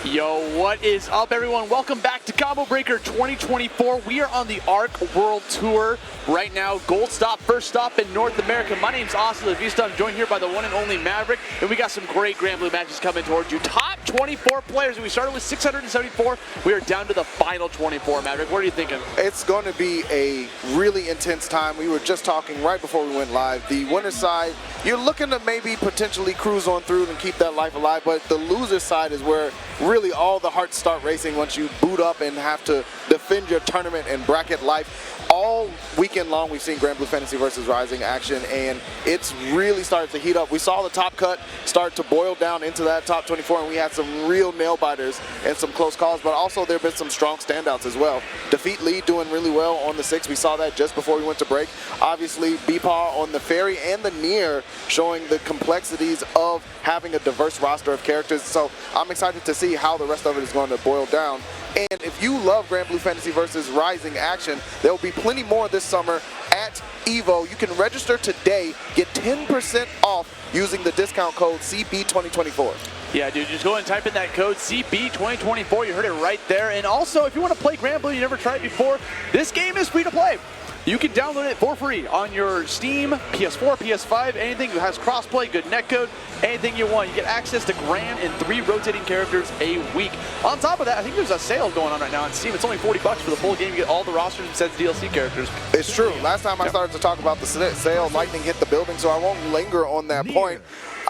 Yo, what is up, everyone? Welcome back to Combo Breaker 2024. We are on the ARC World Tour right now. Gold stop, first stop in North America. My name's Austy. I'm joined here by the one and only Maverick, and we got some great Granblue matches coming towards you. Top 24 players. We started with 674. We are down to the final 24. Maverick, what are you thinking? It's going to be a really intense time. We were just talking right before we went live. The winner's side, you're looking to maybe potentially cruise on through and keep that life alive, but the loser's side is where really all the hearts start racing once you boot up and have to defend your tournament and bracket life. All weekend long, we've seen Granblue Fantasy versus Rising action, and it's really started to heat up. We saw the top cut start to boil down into that top 24, and we had some real nail biters and some close calls, but also there have been some strong standouts as well. Defeat Lead doing really well on the 6. We saw that just before we went to break. Obviously, BEPaw on the Ferry and the Near showing the complexities of having a diverse roster of characters. So I'm excited to see how the rest of it is going to boil down. And if you love Granblue Fantasy versus Rising action, there will be plenty more this summer at EVO. You can register today, get 10% off using the discount code CB2024. Yeah, dude, just go ahead and type in that code CB2024. You heard it right there. And also, if you want to play Granblue, you never tried it before, this game is free to play. You can download it for free on your Steam, PS4, PS5, anything that has crossplay, good netcode, anything you want. You get access to Gran and 3 rotating characters a week. On top of that, I think there's a sale going on right now on Steam. It's only $40 for the full game. You get all the rosters and sets DLC characters. It's true. Last time I started to talk about the sale, lightning hit the building, so I won't linger on that point.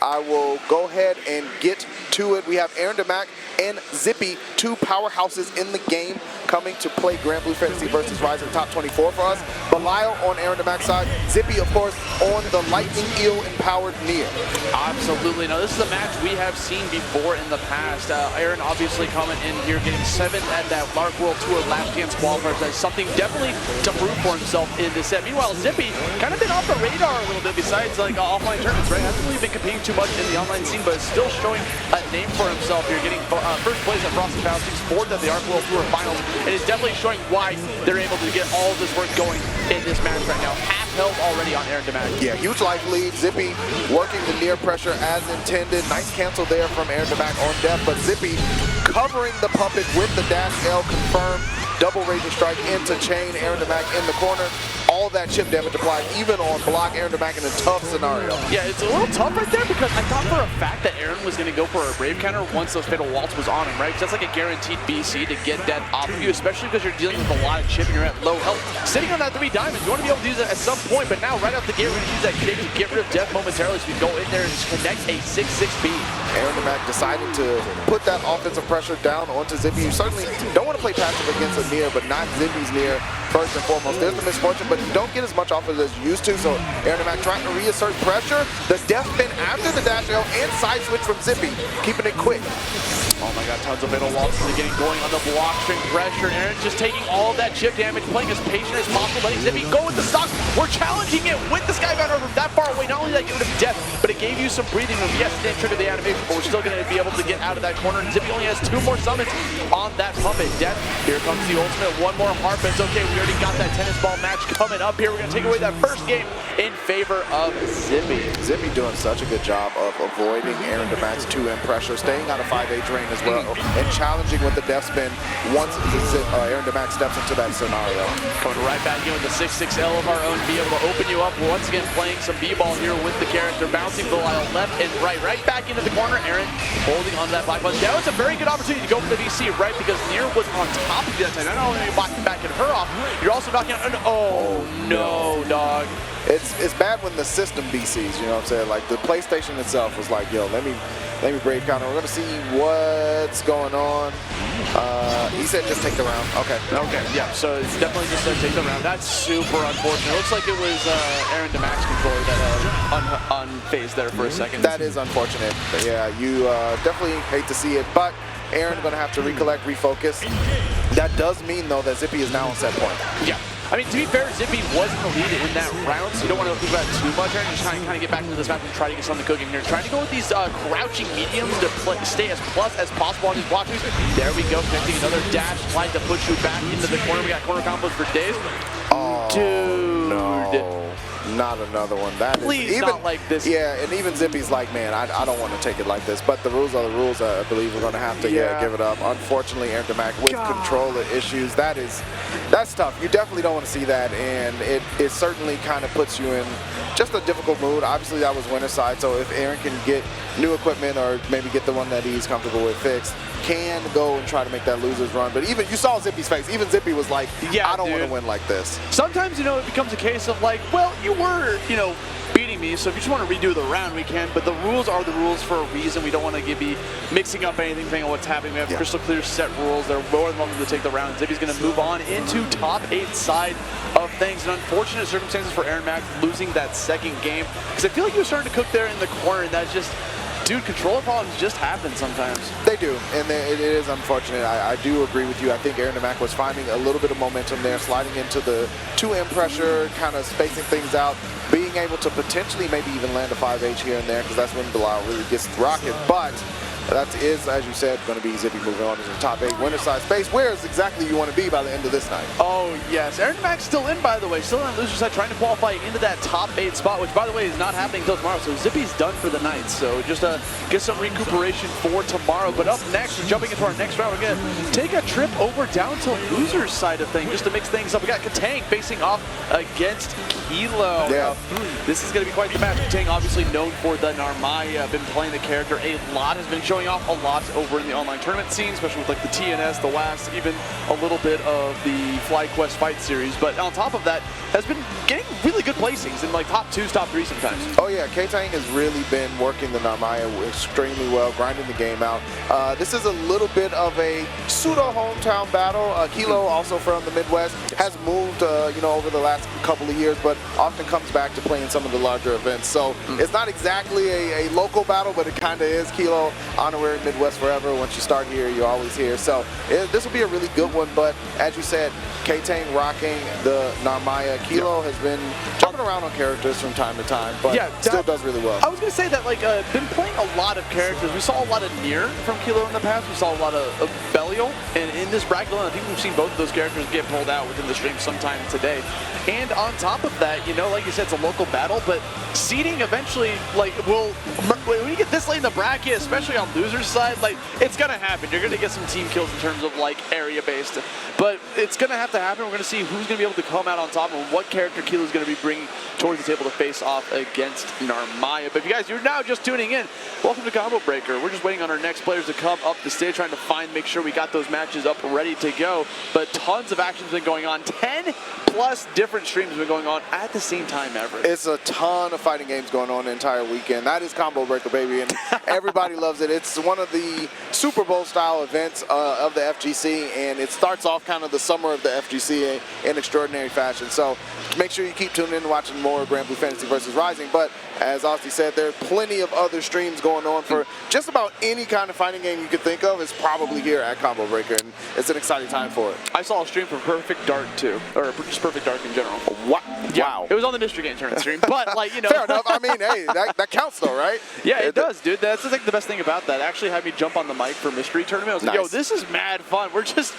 I will go ahead and get to it. We have Aarondamac and Zippy, 2 powerhouses in the game, coming to play Granblue Fantasy versus Rising top 24 for us. Belial on Aarondamac's side, Zippy, of course, on the Lightning Eel empowered Near. Absolutely. Now, this is a match we have seen before in the past. Aaron obviously coming in here, getting 7th at that ARC World Tour last chance qualifiers. That's something definitely to prove for himself in this set. Meanwhile, Zippy kind of been off the radar a little bit besides like offline tournaments, right? Hasn't really been competing too much in the online scene, but is still showing a name for himself here, getting first place at Frosty Foundries, 4th at the ARC World Tour Finals, and is definitely showing why they're able to get all of this work going in this match right now. Half health already on Aarondamac. Yeah, huge life lead. Zippy working the near pressure as intended. Nice cancel there from Aarondamac on death, but Zippy covering the puppet with the dash L confirmed. Double Raging Strike into chain, Aarondamac in the corner. All that chip damage applied, even on block Aarondamac in a tough scenario. Yeah, it's a little tough right there because I thought for a fact that Aaron was going to go for a Brave counter once those Fatal Waltz was on him, right? Because that's like a guaranteed BC to get that off of you, especially because you're dealing with a lot of chip and you're at low health. Sitting on that 3 diamonds, you want to be able to use it at some point, but now right off the gate, we're going to use that kick to get rid of death momentarily so we can go in there and just connect a 6-6 beat. Aarondamac decided to put that offensive pressure down onto Zippy. You certainly don't want to play passive against a Near, but not Zippy's Near first and foremost. There's the misfortune, but you don't get as much off as you used to, so Aarondamac trying to reassert pressure. The death spin after the dash L and side switch from Zippy, keeping it quick. Oh my god, tons of Fatal Waltzes are getting going on the block string pressure. Aaron's just taking all of that chip damage, playing as patient as possible, letting Zippy go with the stocks. We're challenging it with the Skybound from that far away. Not only did that get rid of death, but it gave you some breathing room. Yes, it didn't trigger the animation, but we're still going to be able to get out of that corner. And Zippy only has 2 more summons on that puppet. Death, here comes the ultimate. 1 more heart, but it's okay. We already got that tennis ball match coming up here. We're going to take away that first game in favor of Zippy. Zippy doing such a good job of avoiding Aarondamac's 2M pressure, staying out of 5A drain as well, and challenging with the death spin once Aarondamac steps into that scenario. Going right back in with the 6-6L of our own, be able to open you up. Once again, playing some B-ball here with the character, bouncing Belial left and right back into the corner. Aaron holding on to that black button. That was a very good opportunity to go for the VC, right? Because Near was on top of you that time. Not only are you backing her off, you're also knocking out. Oh no, dog. It's bad when the system BCs, you know what I'm saying? Like the PlayStation itself was like, yo, let me Brave counter. We're gonna see what's going on. He said just take the round. Okay. Yeah, so it's definitely just take the round. That's super unfortunate. It looks like it was Aarondamac's controller that unphased there for a second. That is unfortunate. But yeah, you definitely hate to see it, but Aaron gonna have to recollect, refocus. That does mean though that Zippy is now on set point. Yeah. I mean, to be fair, Zippy was in the lead in that round, so you don't want to think about it too much. Aaron just trying to kind of get back into this match and try to get something cooking here. Trying to go with these crouching mediums to stay as plus as possible on these block moves. There we go, connecting another dash line to push you back into the corner. We got corner combos for days. Oh, dude. No. Not another one. That Please, is even not like this. Yeah, and even Zippy's like, man, I don't want to take it like this. But the rules are the rules. I believe we're going to have to give it up. Unfortunately, Aarondamac with controller issues. That's tough. You definitely don't want to see that, and it certainly kind of puts you in just a difficult mood. Obviously, that was winner's side, so if Aaron can get new equipment or maybe get the one that he's comfortable with fixed, can go and try to make that loser's run. But even you saw Zippy's face. Even Zippy was like, I don't want to win like this. Sometimes, it becomes a case of like, well, you were, beating me, so if you just want to redo the round, we can, but the rules are the rules for a reason. We don't want to be mixing up anything, depending on what's happening. We have crystal clear set rules. They're more than welcome to take the round. Zippy's going to move on into top 8 side of things. And unfortunate circumstances for Aarondamac losing that second game, because I feel like he was starting to cook there in the corner, and that's just, dude, controller problems just happen sometimes. They do, and it is unfortunate. I do agree with you. I think Aarondamac was finding a little bit of momentum there, sliding into the 2M pressure, kind of spacing things out, being able to potentially maybe even land a 5H here and there, because that's when Bilal really gets rocking. But that is, as you said, going to be Zippy moving on to the top 8 winner side space. Where is exactly you want to be by the end of this night? Oh, yes. Aarondamac's still in, by the way. Still on loser side, trying to qualify into that top 8 spot, which, by the way, is not happening until tomorrow. So Zippy's done for the night. So just get some recuperation for tomorrow. But up next, we're jumping into our next round. We're going to take a trip over down to loser's side of things just to mix things up. We got Ktang facing off against Kilo. Yeah. This is going to be quite the match. Ktang, obviously known for the Narmaya, been playing the character a lot, has been showing off a lot over in the online tournament scene, especially with like the TNS, the WAST, even a little bit of the FlyQuest Fight series. But on top of that, has been getting really good placings in like top 2s, top 3 sometimes. Oh yeah, Ktang has really been working the Narmaya extremely well, grinding the game out. This is a little bit of a pseudo hometown battle. Kilo, also from the Midwest, has moved over the last couple of years, but often comes back to playing some of the larger events. So it's not exactly a local battle, but it kind of is. Kilo, honorary Midwest forever. Once you start here, you're always here. So this will be a really good one. But as you said, Ktang rocking the Narmaya. Kilo has been jumping around on characters from time to time, but still does really well. I was going to say that, been playing a lot of characters. We saw a lot of Nier from Kilo in the past. We saw a lot of Belial. And in this bracket alone, I think we've seen both of those characters get pulled out within the stream sometime today. And on top of that, like you said, it's a local battle, but seeding eventually, when you get this late in the bracket, especially on loser's side, it's going to happen. You're going to get some team kills in terms of, area-based. But it's going to have to happen. We're going to see who's going to be able to come out on top and what character Kilo is going to be bringing towards the table to face off against Narmaya. But if you guys, you're now just tuning in, welcome to Combo Breaker. We're just waiting on our next players to come up the stage, trying to make sure we got those matches up ready to go. But tons of action's been going on. 10+ different streams have been going on at the same time, Maverick. It's a ton of fighting games going on the entire weekend. That is Combo Breaker, baby, and everybody loves it. It's one of the Super Bowl style events of the FGC, and it starts off kind of the summer of the FGC in extraordinary fashion. So make sure you keep tuning in and watching more Granblue Fantasy versus Rising. But as Austy said, there are plenty of other streams going on for just about any kind of fighting game you could think of is probably here at Combo Breaker, and it's an exciting time for it. I saw a stream for Perfect Dark too, or just Perfect Dark in general. What? Yeah, wow. It was on the Mystery Game Tournament stream, but Fair enough. I mean, hey, that counts though, right? Yeah, it does, dude. That's the best thing about that. Actually had me jump on the mic for Mystery Tournament. I was like, yo, this is mad fun. We're just,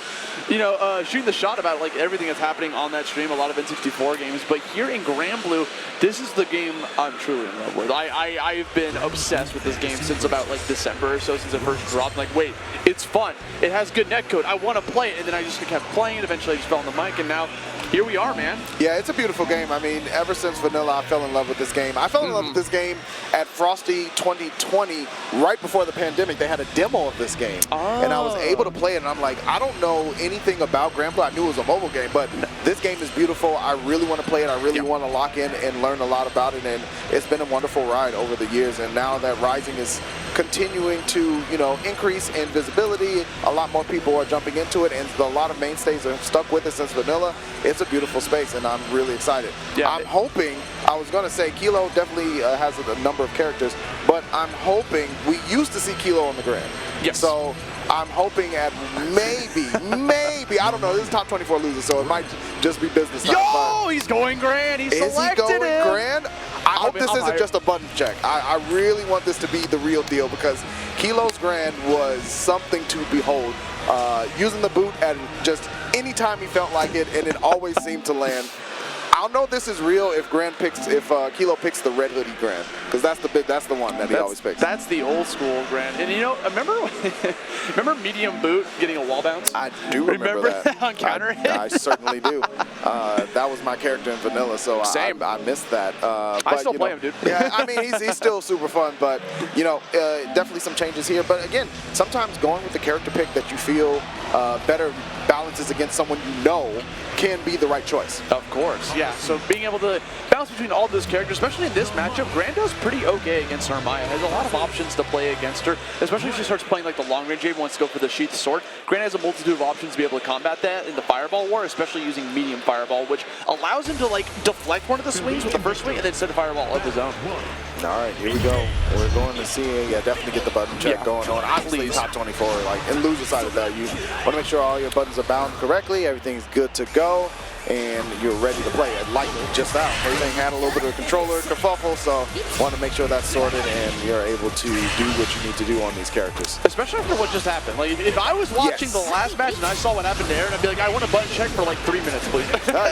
shooting the shot about everything that's happening on that stream, a lot of N64 games. But here in Granblue, this is the game I'm truly in love with. I've been obsessed with this game since about December or so, since it first dropped. Wait, it's fun. It has good netcode. I want to play it. And then I just kept playing it. Eventually I just fell on the mic, and now here we are, man. Yeah, it's a beautiful game. I mean, ever since Vanilla, I fell in love with this game. I fell in love with this game at Frosty 2020, right before the pandemic. They had a demo of this game, and I was able to play it, and I'm like, I don't know anything about Granblue. I knew it was a mobile game, but this game is beautiful. I really want to play it. I really want to lock in and learn a lot about it, and it's been a wonderful ride over the years. And now that Rising is continuing to, increase in visibility, a lot more people are jumping into it, and a lot of mainstays have stuck with it since Vanilla. It's a beautiful space, and I'm really excited. Yeah, I'm hoping, I was going to say Kilo definitely has a number of characters, but I'm hoping, we used to see Kilo on the Grand. Yes. So I'm hoping at maybe, I don't know, this is top 24 losers, so it might just be business time. Yo, he's going Grand. He's selected Is he going Grand? I hope this isn't just a button check. I really want this to be the real deal, because Kilo's Grand was something to behold. Using the boot at just any time he felt like it, and it always seemed to land. I'll know this is real if Kilo picks the red hoodie Gran, because that's the one that he always picks. That's the old school Gran. And you know, remember medium boot getting a wall bounce? I do remember that on counter hit? I certainly do. That was my character in Vanilla, so I missed that. But, I still play him, dude. Yeah, I mean, he's still super fun, but, you know, definitely some changes here. But, again, sometimes going with the character pick that you feel better balances against someone you know can be the right choice. Of course, yeah. So being able to bounce between all those characters, especially in this matchup, Grando's pretty okay against Narmaya. Has a lot of options to play against her, especially if she starts playing like the long range game, wants to go for the sheath sword. Grando has a multitude of options to be able to combat that in the Fireball War, especially using medium Fireball, which allows him to like deflect one of the swings with the first swing and then set a Fireball of his own. All right, here we go. We're going to see, definitely get the button check going on. Obviously, top 24, and loser side of that, you want to make sure all your buttons are bound correctly, everything's good to go, and you're ready to play. Light just out. Everything had a little bit of controller kerfuffle, so want to make sure that's sorted and you're able to do what you need to do on these characters. Especially after what just happened. Like, if I was watching the last match and I saw what happened to Aaron, I'd be like, I want a button check for like 3 minutes, please.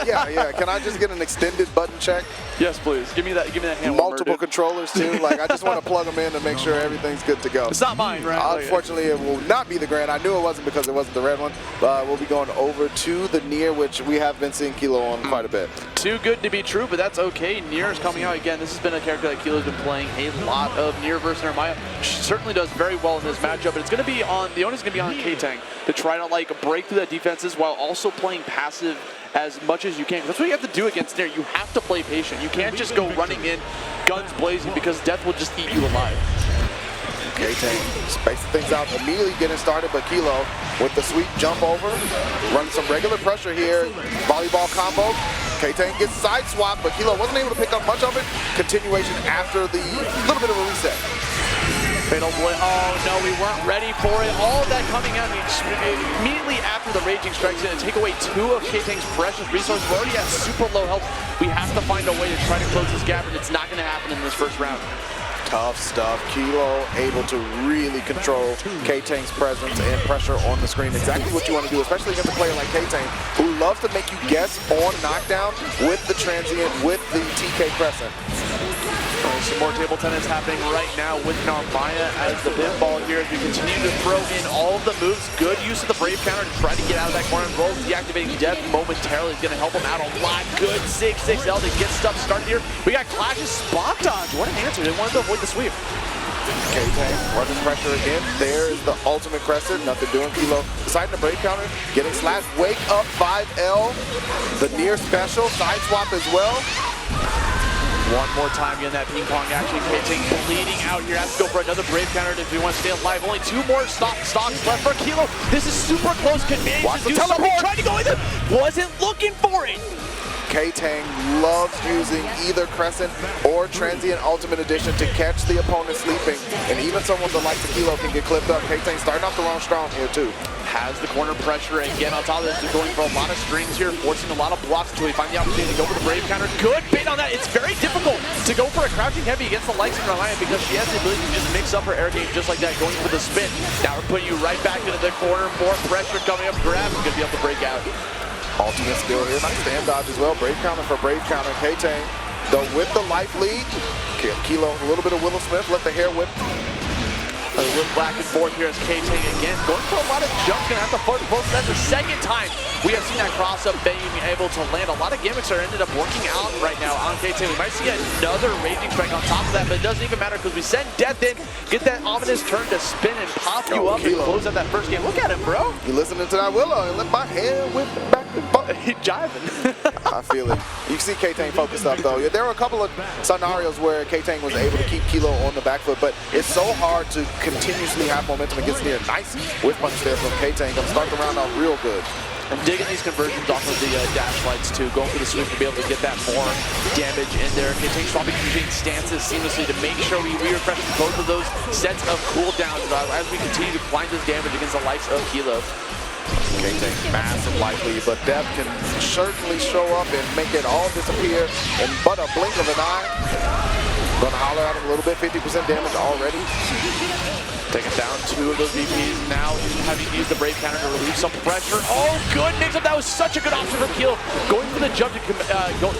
Yeah. Can I just get an extended button check? Yes, please. Give me that hand. Multiple controllers too. Like, I just want to plug them in to make sure everything's good to go. It's not mine, right? Unfortunately, it will not be the Grand. I knew it wasn't because it wasn't the red one. We'll be going over to the Nier, which we have been seeing Kilo on quite a bit. Too good to be true, but that's okay. Nier is coming out again. This has been a character that Kilo's been playing a lot of. Nier versus Narmaya. She certainly does very well in this matchup, but it's going to be on, the onus is going to be on Ktang to try to like break through that defenses while also playing passive as much as you can. That's what you have to do against Nier. You have to play patient. You can't just go running in, guns blazing, because death will just eat you alive. Ktang spacing things out, immediately getting started, but Kilo with the sweep jump over, running some regular pressure here, volleyball combo. Ktang gets side swap, but Kilo wasn't able to pick up much of it. Continuation after the little bit of a reset. Fatal Boy, oh no, we weren't ready for it. All of that coming out immediately after the Raging strikes in and take away 2 of Ktang's precious resources. We're already at super low health. We have to find a way to try to close this gap, and it's not going to happen in this first round. Tough stuff. Kilo able to really control Ktang's presence and pressure on the screen. Exactly what you want to do, especially against a player like Ktang, who loves to make you guess on knockdown with the transient, with the TK Crescent. Some more table tennis happening right now with Narmaya as the pinball here as we continue to throw in all of the moves. Good use of the Brave counter to try to get out of that corner and roll. Deactivating Death momentarily is going to help him out a lot. Good 6-6L to get stuff started here. We got Clash's spot dodge. What an answer. They wanted to avoid the sweep. Ktang running pressure again. There is the ultimate crescent. Nothing doing. Kilo deciding the Brave counter. Getting slashed. Wake up 5L. The near special. Side swap as well. One more time getting that ping pong action. Ktang bleeding out here. Has to go for another Brave counter if we want to stay alive. Only 2 more stocks left for Kilo. This is super close. Could maybe just do something. Trying to go with it. Wasn't looking for it. Ktang loves using either Crescent or Transient Ultimate Edition to catch the opponent sleeping. And even someone that likes the Kilo can get clipped up. Ktang starting off the wrong strong here too. Has the corner pressure again. On top of this, they're going for a lot of strings here, forcing a lot of blocks until we find the opportunity to go for the Brave counter. Good bait on that. It's very difficult to go for a crouching heavy against the likes of Narmaya because she has the ability to just mix up her air game just like that, going for the spin. Now we're putting you right back into the corner. More pressure coming up. Grab is going to be able to break out. Ultimate skill here. Nice stand dodge as well. Brave counter for Brave counter. Ktang, though, with the life lead. Kilo, a little bit of Willow Smith. Let the hair whip. A little back and forth here as Ktang again going for a lot of jumps. Gonna have to float close. That's the second time we have seen that cross up being able to land. A lot of gimmicks are ended up working out right now on Ktang. We might see another Raging strike on top of that, but it doesn't even matter because we send Death in, get that ominous turn to spin and pop you up and close out that first game. Look at him, bro. You listening to that Willow and let my hair whip back and forth. He's jiving. I feel it. You see Ktang focused up though. Yeah, there were a couple of scenarios where Ktang was able to keep Kilo on the back foot, but it's so hard to continuously have momentum against Nier. Nice whip punch there from Ktang. Gonna start the round off real good. I'm digging these conversions off of the dash lights too. Going for the sweep to be able to get that more damage in there. Ktang swapping between stances seamlessly to make sure we refresh both of those sets of cooldowns as we continue to find this damage against the likes of Kilo. Ktang massive life lead, but Death can certainly show up and make it all disappear in but a blink of an eye. Gonna holler at him a little bit, 50% damage already. Taking down 2 of those VPs now having used the Brave counter to relieve some pressure. Oh, good mix-up. That was such a good option for Kilo. Going for the jump to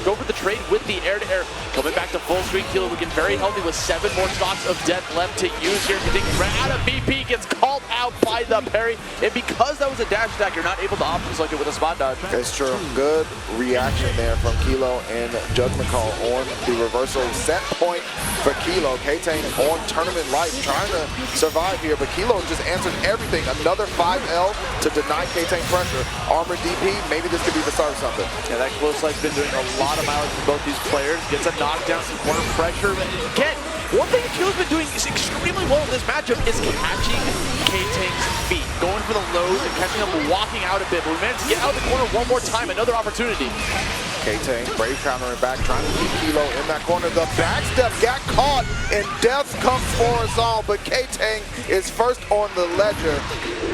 go for the trade with the air-to-air. Coming back to full screen. Kilo looking very healthy with 7 more stocks of death left to use here. Taking right out of BP, gets called out by the parry. And because that was a dash attack, you're not able to option select it with a spot dodge. It's true. Good reaction there from Kilo and judgment call on the reversal. Set point for Kilo. Ktang on tournament life, trying to survive here, but Kilo just answered everything. Another 5L to deny Ktang pressure. Armor DP, maybe this could be the start of something. Yeah, that close light's been doing a lot of mileage for both these players. Gets a knockdown, some corner pressure. Again, one thing Kilo's been doing is extremely well in this matchup is catching Ktang's feet, going for the lows and catching him walking out a bit. But we managed to get out of the corner one more time, another opportunity. Ktang, Brave countering back, trying to keep Kilo in that corner. The backstep got caught, and death comes for us all, but Ktang is first on the ledger.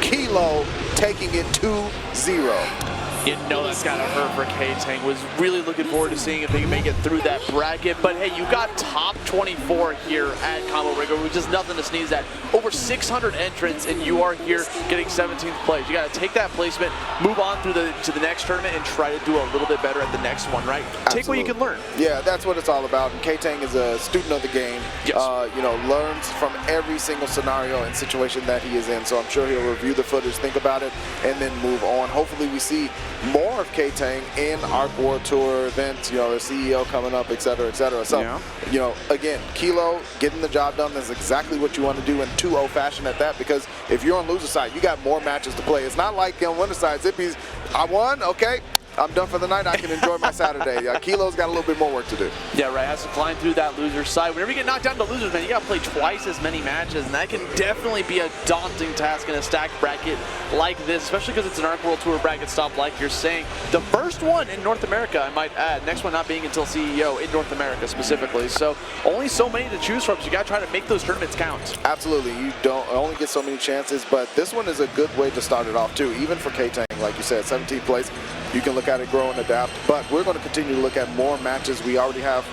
Kilo taking it 2-0. You know that's gotta hurt for Ktang. Was really looking forward to seeing if they can make it through that bracket. But hey, you got top 24 here at Combo Breaker, which is nothing to sneeze at. Over 600 entrants, and you are here getting 17th place. You gotta take that placement, move on through to the next tournament, and try to do a little bit better at the next one, right? Absolutely. Take what you can learn. Yeah, that's what it's all about. And Ktang is a student of the game. Yes. You know, learns from every single scenario and situation that he is in. So I'm sure he'll review the footage, think about it, and then move on. Hopefully we see more of Ktang in Arc World Tour events, you know, their CEO coming up, et cetera, et cetera. So, yeah. You know, again, Kilo getting the job done is exactly what you want to do in 2-0 fashion at that, because if you're on loser side, you got more matches to play. It's not like on winner side, Zippy's, I won, okay, I'm done for the night, I can enjoy my Saturday. Kilo's got a little bit more work to do. Yeah, right, has to climb through that loser side. Whenever you get knocked down to losers, man, you gotta play twice as many matches, and that can definitely be a daunting task in a stacked bracket like this, especially because it's an Arc World Tour bracket stop, like you're saying. The first one in North America, I might add, next one not being until CEO in North America specifically. So only so many to choose from, so you gotta try to make those tournaments count. Absolutely, you don't only get so many chances, but this one is a good way to start it off too, even for Ktang, like you said, 17th place. You can look at it, grow and adapt, but we're going to continue to look at more matches. We already have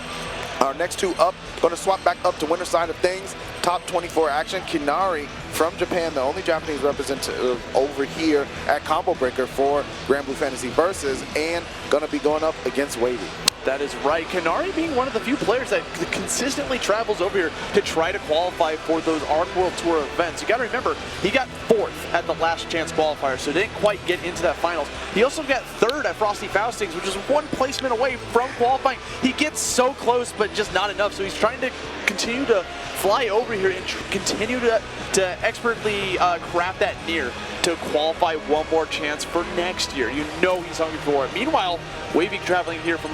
our next two up. Going to swap back up to winner side of things. Top 24 action. KINARI from Japan, the only Japanese representative over here at Combo Breaker for Granblue Fantasy Versus, and going to be going up against Wavie. That is right. KINARI being one of the few players that consistently travels over here to try to qualify for those Arc World Tour events. You got to remember, he got 4th at the last chance qualifier, so didn't quite get into that finals. He also got 3rd at Frosty Faustings, which is 1 placement away from qualifying. He gets so close, but just not enough. So he's trying to continue to fly over here and continue to expertly craft that near to qualify 1 more chance for next year. You know he's hungry for it. Meanwhile, Wavie traveling here from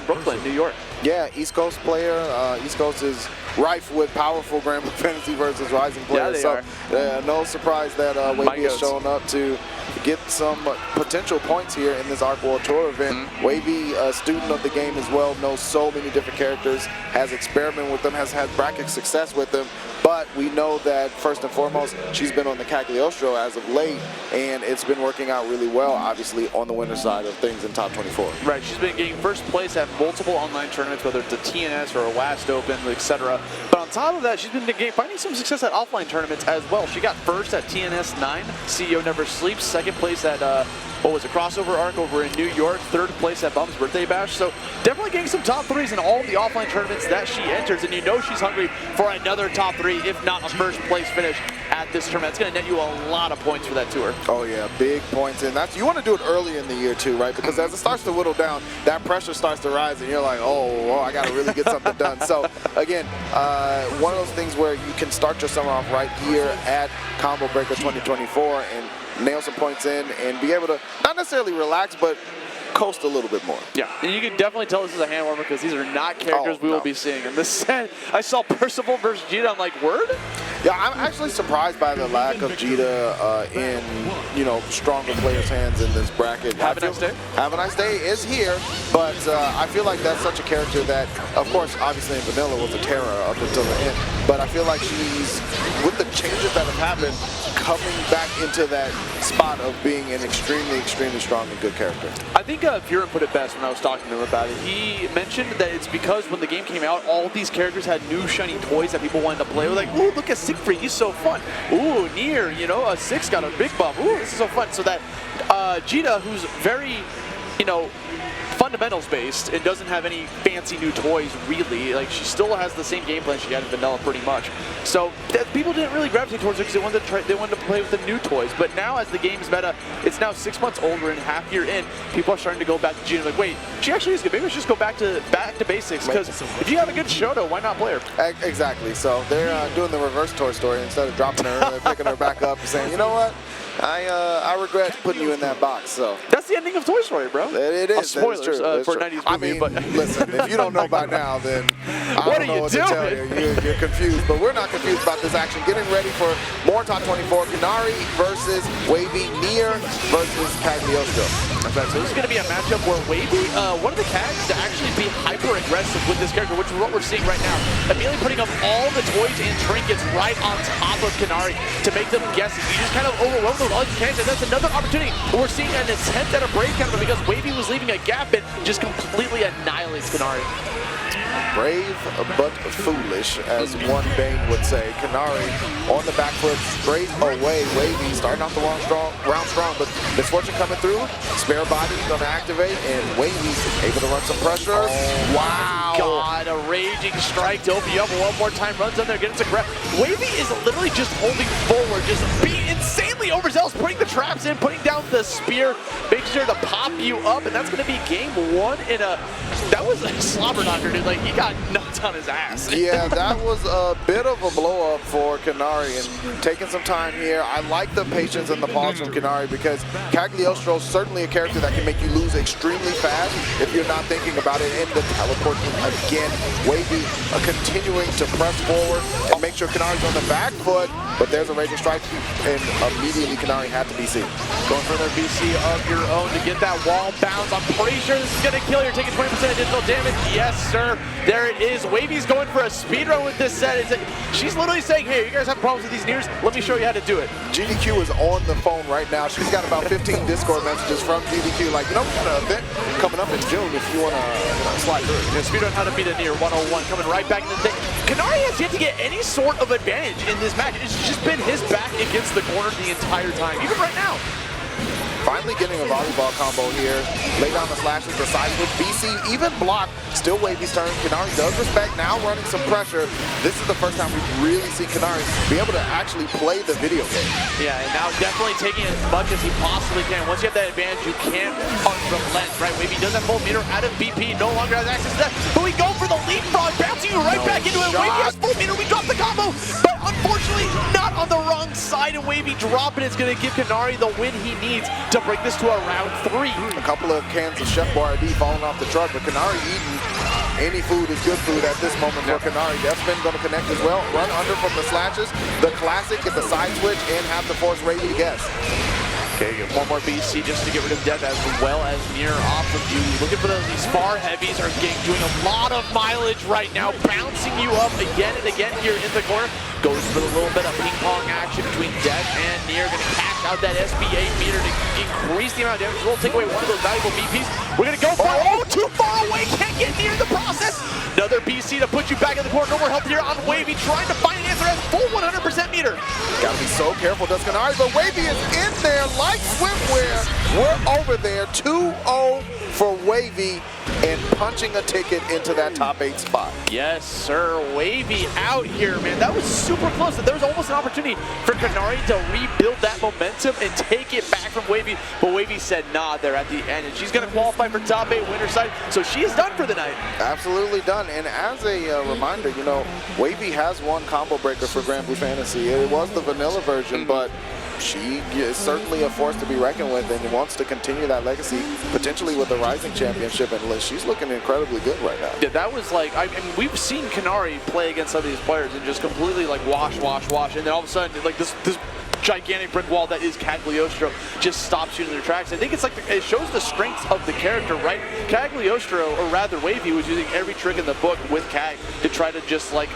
Brooklyn, New York. Yeah, East Coast player. East Coast is rife with powerful Granblue Fantasy Versus Rising players. Yeah, so no surprise that Wavie is showing up to get some potential points here in this Arc World Tour event. Wavie, a student of the game as well, knows so many different characters, has experimented with them, has had bracket success with them. But we know that first and foremost, she's been on the Cagliostro as of late, and it's been working out really well, obviously, on the winner side of things in top 24. Right, she's been getting first place at multiple online tournaments, whether it's a TNS or a WAST Open, etc. But on top of that, she's been finding some success at offline tournaments as well. She got first at TNS 9, CEO Never Sleeps, second place at Crossover Arc over in New York, 3rd place at Bum's Birthday Bash. So definitely getting some top 3s in all the offline tournaments that she enters, and you know she's hungry for another top 3, if not a first place finish at this tournament. It's going to net you a lot of points for that tour. Oh yeah, big points, and you want to do it early in the year too, right? Because as it starts to whittle down, that pressure starts to rise, and you're like, oh, I got to really get something done. So again, one of those things where you can start your summer off right here at Combo Breaker 2024 and nail some points in and be able to not necessarily relax, but coast a little bit more. Yeah, and you can definitely tell this is a hand warmer because these are not characters we will be seeing in this set. I saw Percival versus Jita. I'm like, word? Yeah, I'm actually surprised by the lack of Jita in, stronger players' hands in this bracket. Havaniceday? Havaniceday is here, but I feel like that's such a character that, of course, obviously in vanilla was a terror up until the end, but I feel like she's with the changes that have happened, coming back into that spot of being an extremely, extremely strong and good character. I think Furin put it best when I was talking to him about it. He mentioned that it's because when the game came out, all these characters had new shiny toys that people wanted to play with. Like, ooh, look at Siegfried, he's so fun. Ooh, Nier, you know, Six got a big buff. Ooh, this is so fun. So that Jita, who's very, you know, fundamentals based and doesn't have any fancy new toys really. Like, she still has the same game plan she had in vanilla pretty much. So people didn't really gravitate towards it because they wanted to play with the new toys. But now as the game's meta, it's now 6 months older and half year in, people are starting to go back to Gina like, wait, she actually is good. Maybe we should just go back to basics, because if you have a good Shoto, why not play her? Exactly. So they're doing the reverse Toy Story. Instead of dropping her, they're picking her back up and saying, you know what? I regret putting you in that box. So that's the ending of Toy Story, bro. It is. Spoilers for true. 90s movie. I mean, but listen, if you don't know by now, then I don't know what to tell you. You're confused, but we're not confused about this action. Getting ready for more Top 24. KINARI versus Wavie. Nier versus Cagliostro. That's right. So this is going to be a matchup where Wavie, one of the Cags to actually be hyper aggressive with this character, which is what we're seeing right now. Immediately putting up all the toys and trinkets right on top of KINARI to make them guesses. You just kind of overwhelm them with all you can, and that's another opportunity. We're seeing an attempt at a brave counter because Wavie was leaving a gap and just completely annihilates KINARI. Brave but foolish, as one Bane would say. KINARI on the back foot, straight away. Wavie starting off the round strong, but misfortune coming through. Spare body gonna activate, and Wavie's able to run some pressure. Oh, wow! God, a raging strike to open you up one more time. Runs in there, getting some grab. Wavie is literally just holding forward, just being insanely overzealous, putting the traps in, putting down the spear, making sure to pop you up, and that's gonna be game one in a. That was a slobber knocker, dude. Like, he got nuts on his ass. Yeah, that was a bit of a blow up for KINARI, and taking some time here. I like the patience and the pause from KINARI because Cagliostro is certainly a character that can make you lose extremely fast if you're not thinking about it. And the teleport again, Wavie continuing to press forward and make sure KINARI's on the back foot, but there's a raging strike, and immediately KINARI had to BC. Going for their BC of your own to get that wall bounce. I'm pretty sure this is going to kill. You're taking 20% additional damage. Yes, sir. There it is. Wavie's going for a speedrun with this set. She's literally saying, hey, you guys have problems with these Niers? Let me show you how to do it. GDQ is on the phone right now. She's got about 15 Discord messages from GDQ like, you know, we got an event coming up in June if you want to slide through. Yeah, speedrun how to beat a Nier 101 coming right back in the thing. KINARI has yet to get any sort of advantage in this match. It's just been his back against the corner the entire time, even right now. Finally getting a volleyball combo here. Lay down the slashes, the side switch. BC even blocked. Still Wavie's turn. KINARI does respect, now running some pressure. This is the first time we've really seen KINARI be able to actually play the video game. Yeah, and now definitely taking as much as he possibly can. Once you have that advantage, you can't relent, right? Wavie does have full meter out of BP, no longer has access to that. But we go for the leapfrog, bouncing you right back into it. Wavie has full meter, we drop the combo, but unfortunately not on the wrong side, and Wavie dropping. It's going to give KINARI the win he needs to bring this to a round 3. A couple of cans of Chef Boyardee falling off the truck, but KINARI eating any food is good food at this moment for KINARI. Deathspin going to connect as well. Run under from the slashes. The classic, get the side switch, and have to force Wavie to guess. Okay, get one more BC just to get rid of Death as well as Nier off of you. Looking for these far heavies are doing a lot of mileage right now, bouncing you up again and again here in the corner. Goes for a little bit of ping pong action between Death and Nier. Going to cash out that SB8 meter to increase the amount of damage. We'll take away one of those valuable BPs. We're going to go for too far away. Can't get near the process. Another BC to put you back in the corner. No more help here on Wavie, trying to find an answer at full 100% meter. Gotta be so careful, does KINARI, but Wavie is in there like swimwear. We're over there, 2-0 for Wavie, and punching a ticket into that top 8 spot. Yes, sir. Wavie out here, man. That was super close. There was almost an opportunity for KINARI to rebuild that momentum and take it back from Wavie, but Wavie said nah there at the end, and she's going to qualify for top 8 winner side, so she is done for the night. Absolutely done, and as a reminder, you know, Wavie has one combo breaker for Granblue Fantasy. It was the vanilla version, but she is certainly a force to be reckoned with and wants to continue that legacy, potentially with the Rising Championship, and she's looking incredibly good right now. Yeah, that was like, I mean, we've seen KINARI play against some of these players and just completely like wash, and then all of a sudden, like this gigantic brick wall that is Cagliostro just stops you in their tracks. I think it's like, it shows the strength of the character, right? Cagliostro, or rather Wavie, was using every trick in the book with Cag to try to just like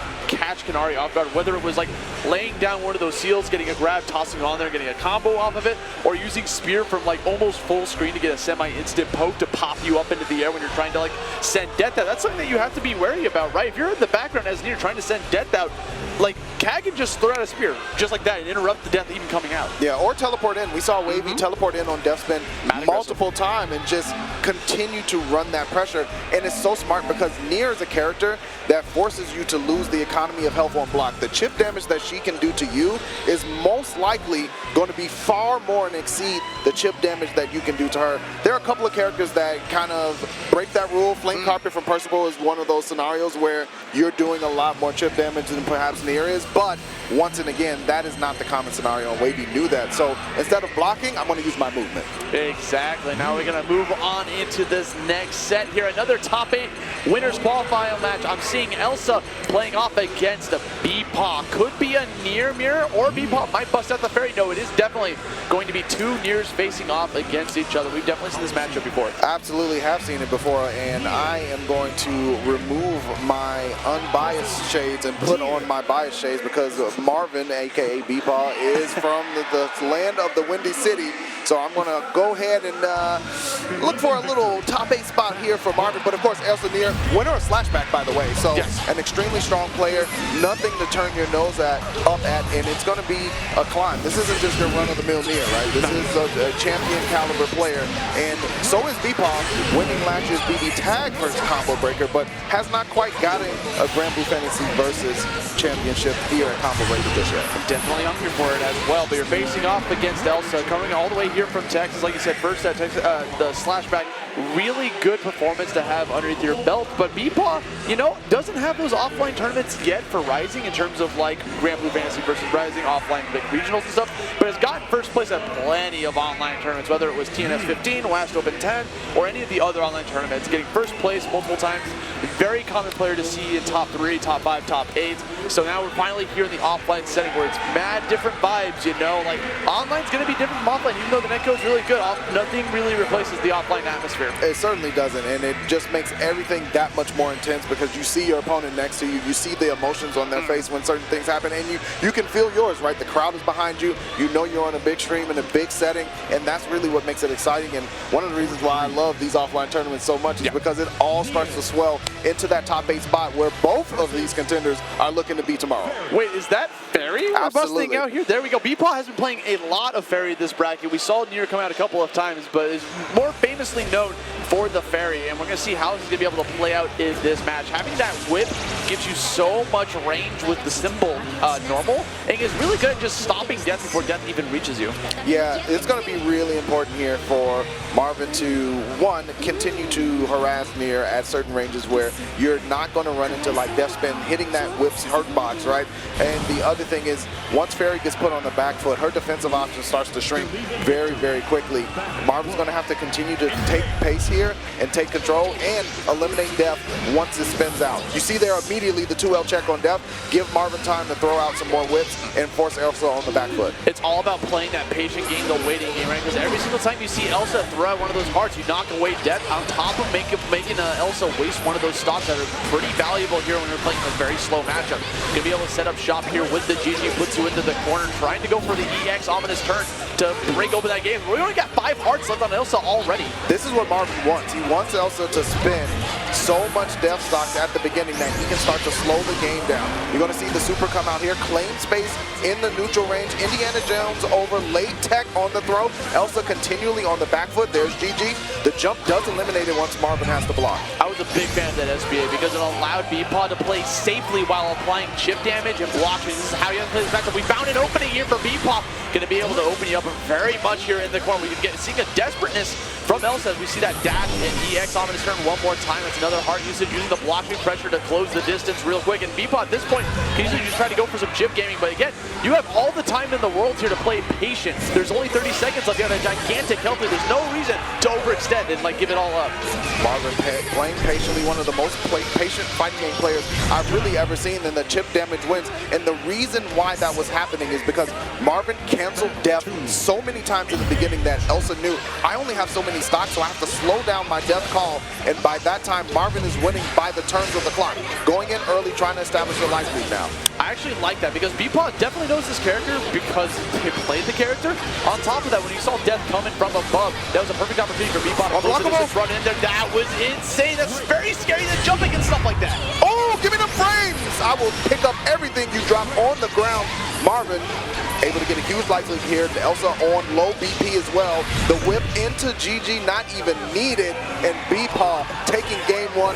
catch KINARI off guard, whether it was like laying down one of those seals, getting a grab, tossing it on there, getting a combo off of it, or using spear from like almost full screen to get a semi-instant poke to pop you up into the air when you're trying to like send death out. That's something that you have to be wary about, right? If you're in the background as near trying to send death out, like Ktang can just throw out a spear just like that and interrupt the death even coming out. Yeah, or teleport in. We saw Wavie teleport in on death spin multiple times and just continue to run that pressure. And it's so smart because Nier is a character that forces you to lose the economy of health on block. The chip damage that she can do to you is most likely going to be far more and exceed the chip damage that you can do to her. There are a couple of characters that kind of break that rule. Flame Carpet from Percival is one of those scenarios where you're doing a lot more chip damage than perhaps Nier is, but once and again, that is not the common scenario, and Wavie knew that. So instead of blocking, I'm going to use my movement. Exactly. Now we're going to move on into this next set here. Another top 8 winners qualifier match. I'm seeing Elsa playing off against a BEPaw. Could be a Nier mirror, or BEPaw might bust out the fairy. No, it is definitely going to be 2 Niers facing off against each other. We've definitely seen this matchup before. Absolutely have seen it before, and I am going to remove my unbiased shades and put on my biased shades because Marvin, aka BEPaw, is from the land of the Windy City. So I'm going to go ahead and look for a little top 8 spot here for Marvin. But of course, Elsa Nier, winner of Slashback, by the way. So an extremely strong player, nothing to turn your nose up at, and it's going to be a climb. This isn't just your run-of-the-mill Nier, right? This is a champion caliber player, and so is BEPaw, winning last year's BB Tag first combo breaker, but has not quite gotten a Granblue Fantasy versus championship here at Combo Breaker this year. Definitely hungry for it as well, but you're facing off against Elsa, coming all the way here from Texas. Like you said, first at Texas, the Slashback, really good performance to have underneath your belt, but BEPaw, you know, doesn't have those offline tournaments yet for Rising in terms of like Granblue Fantasy versus Rising, offline big regionals and stuff, but has gotten first place at plenty of online tournaments, whether it was TNS 15, West Open 10, or any of the other online tournaments, getting first place multiple times. Very common player to see in top 3, top 5, top 8. So now we're finally here in the offline setting where it's mad different vibes, you know, like online's going to be different from offline, even though the netcode's really good. Nothing really replaces the offline atmosphere. It certainly doesn't, and it just makes everything that much more intense because you see your opponent next to you, you see the emotions on their face when certain things happen, and you can feel yours, right? The crowd is behind you, you know you're on a big stream in a big setting, and that's really what makes it exciting. And one of the reasons why I love these offline tournaments so much is because it all starts to swell into that top 8 spot where both of these contenders are looking to be tomorrow. Wait, is that Fairy we're busting out here? There we go. BEPaw has been playing a lot of Fairy this bracket. We saw Nier come out a couple of times, but is more famously known for the Fairy, and we're going to see how this is going to be able to play out in this match. Having that whip gives you so much range with the symbol normal, and is really good at just stopping death before death even reaches you. Yeah, it's going to be really important here for Marvin to, one, continue to harass Nier at certain ranges where you're not going to run into like death spin, hitting that whip's hurt box, right? And the other thing is, once Fairy gets put on the back foot, her defensive option starts to shrink very, very quickly. Marvin's going to have to continue to take pace here and take control and eliminate death once it spins out. You see there immediately the 2L check on death, give Marvin time to throw out some more whips and force Elsa on the back foot. It's all about playing that patient game, the waiting game, right? Because every single time you see Elsa throw out one of those hearts, you knock away death on top of making Elsa waste one of those stocks that are pretty valuable here when you're playing a very slow matchup. You're going to be able to set up shop here with the GG, puts you into the corner, trying to go for the EX ominous turn to break open that game. We only got 5 hearts left on Elsa already. This is what Marvin wants. He wants Elsa to spin so much death stocks at the beginning that he can start to slow the game down. You're going to see the super come out here, claim space in the neutral range. Indiana Jones over late tech on the throw. Elsa continually on the back foot. There's GG. The jump does eliminate it once Marvin has to block. I was a big fan of that SBA because it allowed BEPaw to play safely while applying chip damage and blocking. This is how you have to play this matchup. We found an opening here for BEPaw. Going to be able to open you up very much here in the corner. We can seeing a desperateness from Elsa as we see that dash and EX ominous turn one more time. It's another heart usage using the blocking pressure to close the distance real quick. And BEPaw at this point can usually just try to go for some chip gaming. But again, you have all the time in the world here to play patient. There's only 30 seconds left. You have a gigantic health lead. There's no reason to overextend. and like give it all up. Marvin playing patiently, one of the most patient fighting game players I've really ever seen, and the chip damage wins. And the reason why that was happening is because Marvin canceled death so many times in the beginning that Elsa knew, I only have so many stocks, so I have to slow down my death call. And by that time, Marvin is winning by the turns of the clock. Going in early, trying to establish the life lead now. I actually like that because BEPaw definitely knows this character because he played the character. On top of that, when you saw death coming from above, that was a perfect opportunity for BEPaw to close the distance, run in there. That was insane. That's very scary to jumping and stuff like that. Oh, give me the frames! I will pick up everything you drop on the ground. Marvin able to get a huge life lead here. Elsa on low BP as well. The whip into GG not even needed, and BEPaw taking game one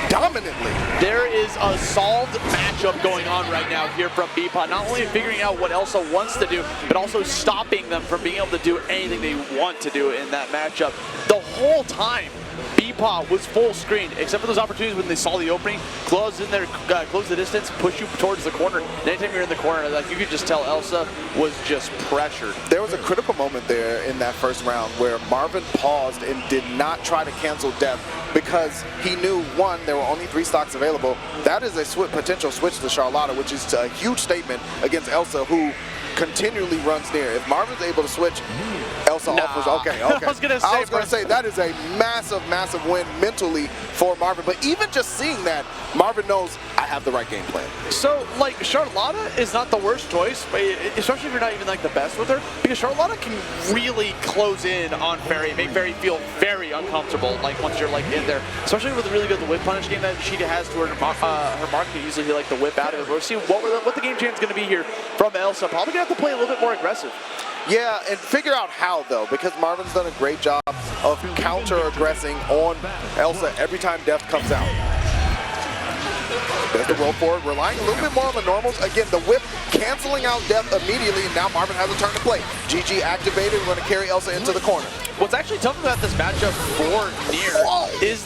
dominantly. There is a solved matchup going on right now here from BEPaw. Not only figuring out what Elsa wants to do, but also stopping them from being able to do anything they want to do in that matchup. The whole time, BEPaw was full screen, except for those opportunities when they saw the opening, close in there, close the distance, push you towards the corner. And anytime you're in the corner, like you could just tell Elsa was just pressured. There was a critical moment there in that first round where Marvin paused and did not try to cancel death because he knew, one, there were only 3 stocks available. That is a potential switch to Charlotta, which is a huge statement against Elsa, who continually runs near. If Marvin's able to switch, Elsa offers. Okay. I was gonna say that is a massive win mentally for Marvin. But even just seeing that, Marvin knows I have the right game plan. So, like, Charlotta is not the worst choice, especially if you're not even like the best with her, because Charlotta can really close in on Fairy, make Fairy feel very uncomfortable. Like once you're like in there, especially with the really good whip punish game that she has to her mark can usually like the whip out of it. We'll see what the game chan's going to be here from Elsa. Probably gonna have to play a little bit more aggressive. Yeah, and figure out how, though, because Marvin's done a great job of counter-aggressing on Elsa every time death comes out. There's the roll forward, relying a little bit more on the normals. Again, the whip canceling out death immediately, and now Marvin has a turn to play. GG activated, we're going to carry Elsa into the corner. What's actually tough about this matchup for Nier is,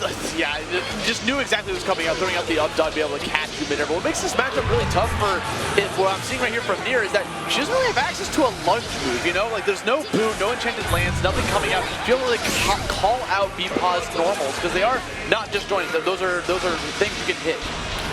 just knew exactly what was coming out, throwing out the up dog to be able to catch you mid-air. But what makes this matchup really tough for it, what I'm seeing right here from Nier is that she doesn't really have access to a lunge move, you know? Like, there's no boon, no enchanted lands, nothing coming out. You don't really call out BEPaw's normals, because they are not disjointed. Those are things you can hit.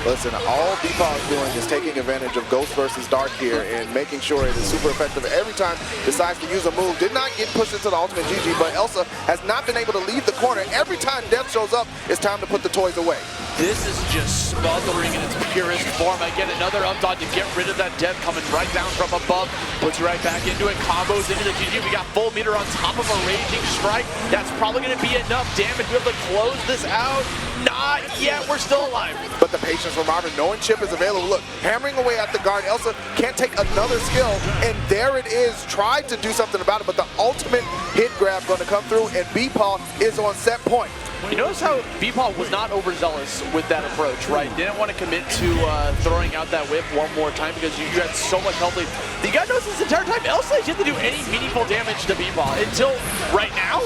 Listen, all BEPaw is doing is taking advantage of Ghost versus Dark here and making sure it is super effective every time decides to use a move. Did not get pushed into the ultimate GG, but Elsa has not been able to leave the corner. Every time death shows up, it's time to put the toys away. This is just smothering in its purest form. Again, another up dodge to get rid of that death coming right down from above. Puts you right back into it. Combos into the GG. We got full meter on top of a raging strike. That's probably going to be enough damage. We'll be able to close this out. Not yet. We're still alive. But the patience from Marvin, knowing chip is available. Look, hammering away at the guard. Elsa can't take another skill. And there it is. Tried to do something about it, but the ultimate hit grab going to come through, and BEPaw is on set point. You notice how BEPaw was not overzealous with that approach, right? Didn't want to commit to throwing out that whip one more time because you had so much health lead. You gotta notice this entire time, Elsa didn't do any meaningful damage to BEPaw until right now.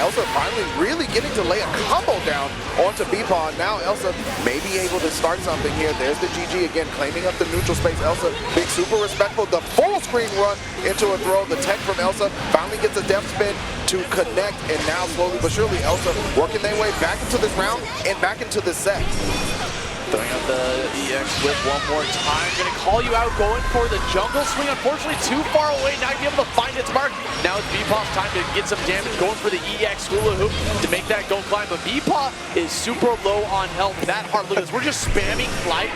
Elsa finally really getting to lay a combo down onto BEPaw. Now Elsa may be able to start something here. There's the GG again, claiming up the neutral space. Elsa being super respectful. The full screen run into a throw. The tech from Elsa finally gets a depth spin to connect, and now slowly but surely Elsa working their way back into this round and back into this set. Throwing out the EX whip one more time. Gonna call you out, going for the jungle swing. Unfortunately, too far away, not be able to find its mark. Now it's BEPaw's time to get some damage, going for the EX hula hoop to make that go climb. But BEPaw is super low on health. That hard, look at this. We're just spamming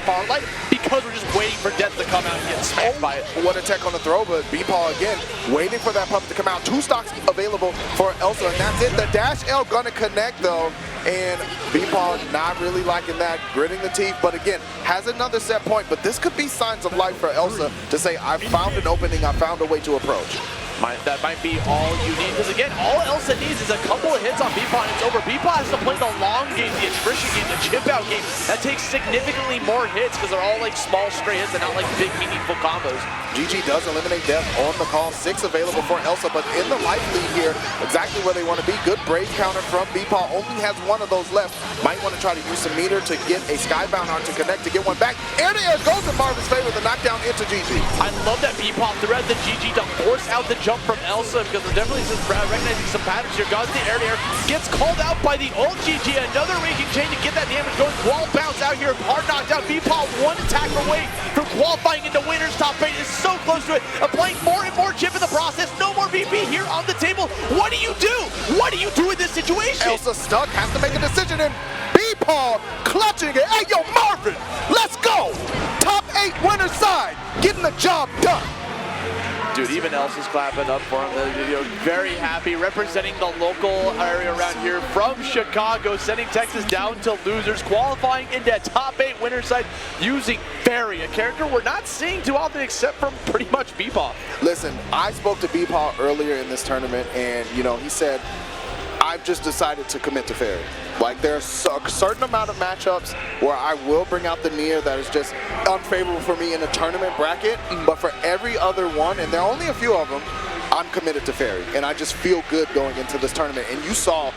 Farlight because we're just waiting for death to come out and get smacked by it. What a tech on the throw, but BEPaw again, waiting for that puppet to come out. 2 stocks available for Elsa, and that's it. The dash L gonna connect though, and BEPaw not really liking that, gritting the teeth, but again, has another set point, but this could be signs of life for Elsa to say, I found an opening, I found a way to approach. That might be all you need, because again, all Elsa needs is a couple of hits on BEPaw and it's over. BEPaw has to play the long game, the attrition game, the chip out game. That takes significantly more hits because they're all like small stray hits and not like big meaningful combos. GG does eliminate death on the call. 6 available for Elsa, but in the life lead here, exactly where they want to be. Good brave counter from BEPaw, only has 1 of those left. Might want to try to use some meter to get a Skybound art to connect to get one back. Air to air goes in Marvin's favor, the knockdown into GG. I love that BEPaw threw out the GG to force out the jump from Elsa because we're definitely recognizing some patterns here. Goes the air, gets called out by the old GG. Another raking chain to get that damage going. Wall bounce out here, hard knocked out. BEPaw one attack away from qualifying into winners. Top 8 is so close to it. Applying more and more chip in the process. No more VP here on the table. What do you do? What do you do in this situation? Elsa stuck, has to make a decision, and BEPaw clutching it. Hey, yo, Marvin, let's go! Top 8 winner side, getting the job done. Dude, even Elsa's clapping up for him. Very happy, representing the local area around here from Chicago, sending Texas down to losers, qualifying into top 8 winner side using Barry, a character we're not seeing too often except from pretty much BEPaw. Listen, I spoke to BEPaw earlier in this tournament, and he said, I've just decided to commit to Fairy. Like, there's a certain amount of matchups where I will bring out the Nier that is just unfavorable for me in a tournament bracket, but for every other one, and there are only a few of them, I'm committed to Fairy, and I just feel good going into this tournament. And you saw,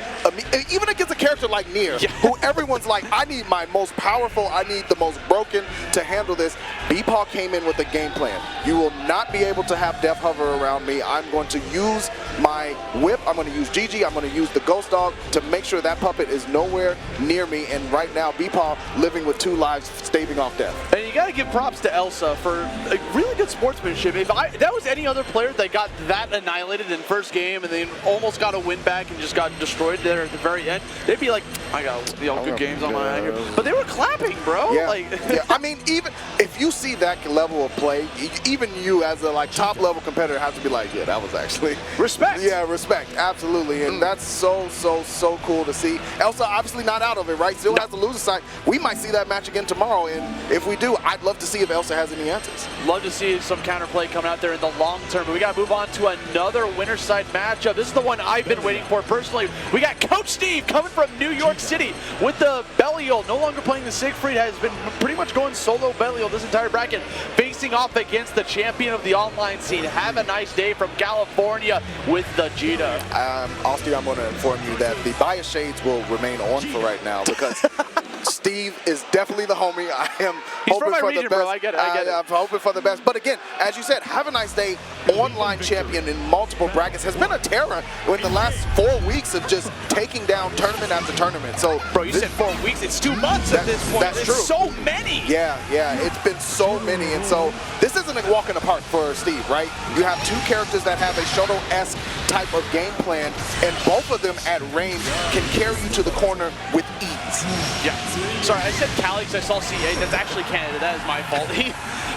even against a character like Nier, who everyone's like, I need my most powerful, I need the most broken to handle this. BEPaw came in with a game plan. You will not be able to have Death Hover around me. I'm going to use my whip, I'm going to use GG, I'm going to use the Ghost Dog to make sure that puppet is nowhere near me. And right now, BEPaw living with 2 lives, staving off death. And you got to give props to Elsa for a really good sportsmanship. If that was any other player that got that annihilated in first game and then almost got a win back and just got destroyed there at the very end, they'd be like, I got good games on my hand here. But they were clapping, bro. Yeah. Like, yeah. I mean, even if you see that level of play, even you as a top level competitor have to be like, yeah, that was actually respect. Yeah, respect, absolutely. And that's so cool to see. Elsa obviously not out of it, right? Still has the loser side. We might see that match again tomorrow, and if we do, I'd love to see if Elsa has any answers. Love to see some counterplay coming out there in the long term, but we got to move on to another winner side matchup. This is the one I've been waiting for personally. We got Coach Steve coming from New York City with the Belial, no longer playing the Siegfried, has been pretty much going solo Belial this entire bracket, facing off against the champion of the online scene. Havaniceday from California with the Jita. Austy, I'm going to inform you that the bias shades will remain on for right now because Steve is definitely the homie. I am hoping for the best. Bro. I get it. I'm hoping for the best. But again, as you said, Havaniceday, online champion in multiple brackets, has been a terror in the last 4 weeks of just taking down tournament after tournament. So, bro, you said 4 weeks. It's 2 months at this point. That's true. So many. Yeah, it's been so many. And so this isn't a walk in the park for Steve, right? You have 2 characters that have a Shoto-esque type of game plan, and both of them at range can carry you to the corner with ease. Yeah. Sorry, I said Cali because I saw CA. That's actually Canada. That is my fault.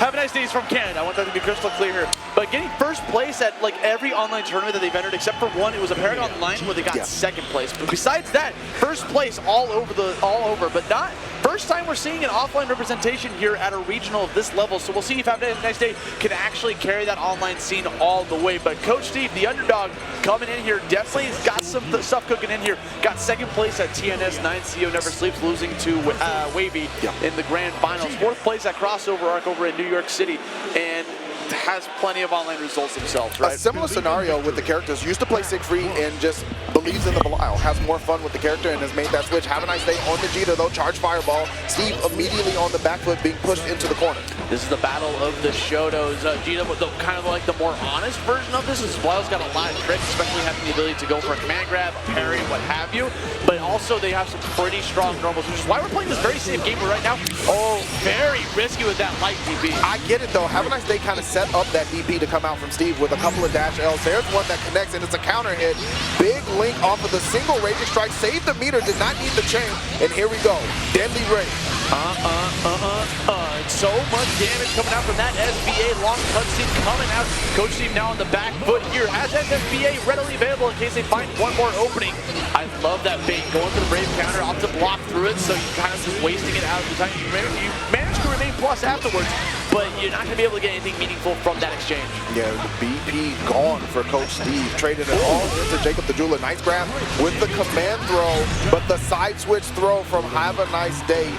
Have a nice day. He's from Canada. I want that to be crystal clear here. But getting first place at like every online tournament that they've entered, except for one, it was a Paragon Online where they got second place. But besides that, first place all over. But not first time we're seeing an offline representation here at a regional of this level. So we'll see if Have a Nice Day can actually carry that online scene all the way. But Coach Steve, the underdog, coming in here, definitely got some stuff cooking in here. Got second place at TNS 9CO Never Sleeps, losing to Wavie in the grand finals. Fourth place at Crossover Arc over in New York City, and has plenty of online results themselves, right? A similar scenario with the characters. Used to play Siegfried and just believes in the Belial. Has more fun with the character and has made that switch. Have a nice day on the Jita, though. Charge Fireball. Steve immediately on the back foot, being pushed into the corner. This is the battle of the Shotos. Jita, kind of like the more honest version of this, is Belial's got a lot of tricks, especially having the ability to go for a command grab, parry, what have you. But also they have some pretty strong normals, which is why we're playing this very safe game right now. Oh, very risky with that light DP. I get it, though. Have a nice day kind of set up that DP to come out from Steve with a couple of dash Ls. There's one that connects, and it's a counter hit. Big link off of the single Raging Strike. Saved the meter, did not need the chain. And here we go. Deadly Rage. So much damage coming out from that SBA. Long cutscene coming out. Coach Steve now on the back foot here. Has that SBA readily available in case they find one more opening. I love that bait. Going for the Brave counter, opt to block through it, so you're kind of just wasting it out of the time. You manage to remain plus afterwards, but you're not going to be able to get anything meaningful from that exchange. Yeah, the BP gone for Coach Steve. Traded it all into Jacob the Jeweler. Nice grab with the command throw, but the side switch throw from Have a Nice Day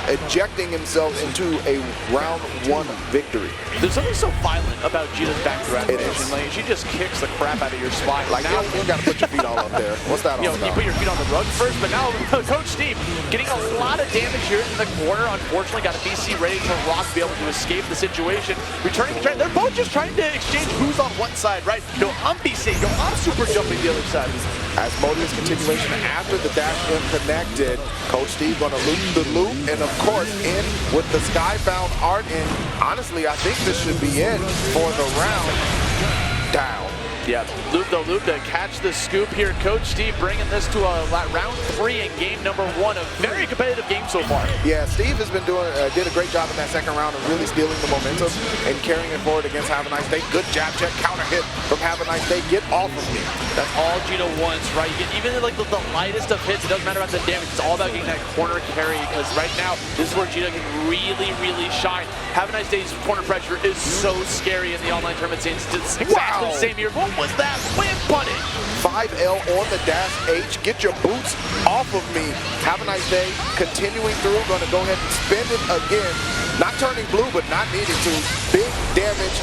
ejecting himself into a round 1 victory. There's something so violent about Jita's back through animation. Like, she just kicks the crap out of your spine. Like, now you got to put your feet all up there. What's that all about? You put your feet on the rug first, but now Coach Steve getting a lot of damage here in the corner. Unfortunately, got a BC ready to rock, be able to escape the situation. Returning the train, they're both just trying to exchange who's on what side, right? Yo, I'm BC, yo, I'm super jumping the other side. As Modia's continuation after the dash in connected, Coach Steve going to loop the loop, and of course, in with the skybound art, and honestly, I think this should be it for the round. Down. Yeah, loop the loop to catch the scoop here. Coach Steve bringing this to a round 3 in game number 1. A very competitive game so far. Yeah, Steve has been doing did a great job in that second round of really stealing the momentum and carrying it forward against Havaniceday. Good jab check, counter hit from Havaniceday. Get off of me. That's all Gita wants, right? You get even like the lightest of hits. It doesn't matter about the damage. It's all about getting that corner carry, because right now this is where Gita can really, really shine. Havanicedays corner pressure is so scary in the online tournament scene. It's exactly the same here. What was that? Whip punish. 5L on the dash H. Get your boots off of me. Have a nice day. Continuing through. Going to go ahead and spin it again. Not turning blue, but not needing to. Big damage.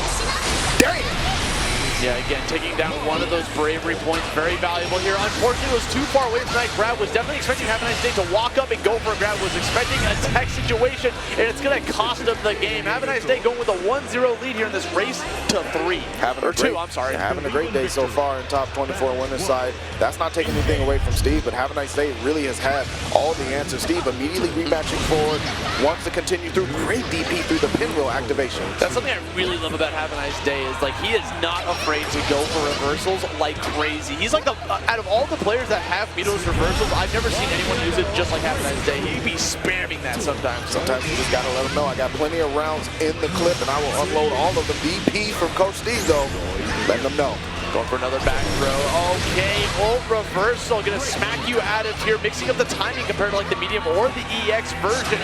Damn. Yeah, again, taking down one of those bravery points, very valuable here. Unfortunately, it was too far away from that grab. Was definitely expecting Havaniceday to walk up and go for a grab. Was expecting a tech situation, and it's going to cost him the game. Havaniceday going with a 1-0 lead here in this race to 3. Or 2, I'm sorry. Having a great day so far in top 24 winners side. That's not taking anything away from Steve, but Havaniceday really has had all the answers. Steve immediately rematching forward, wants to continue through. Great DP through the pinwheel activation. That's something I really love about Havaniceday, is like he is not afraid to go for reversals like crazy. He's like out of all the players that have Mito's reversals, I've never seen anyone use it just like Havaniceday. He'd be spamming that sometimes. Sometimes you just gotta let him know. I got plenty of rounds in the clip, and I will unload all of the BP from Coach Steve, though. Letting them know. Going for another back throw. Okay, ult reversal. Gonna smack you out of here. Mixing up the timing compared to like the medium or the EX version.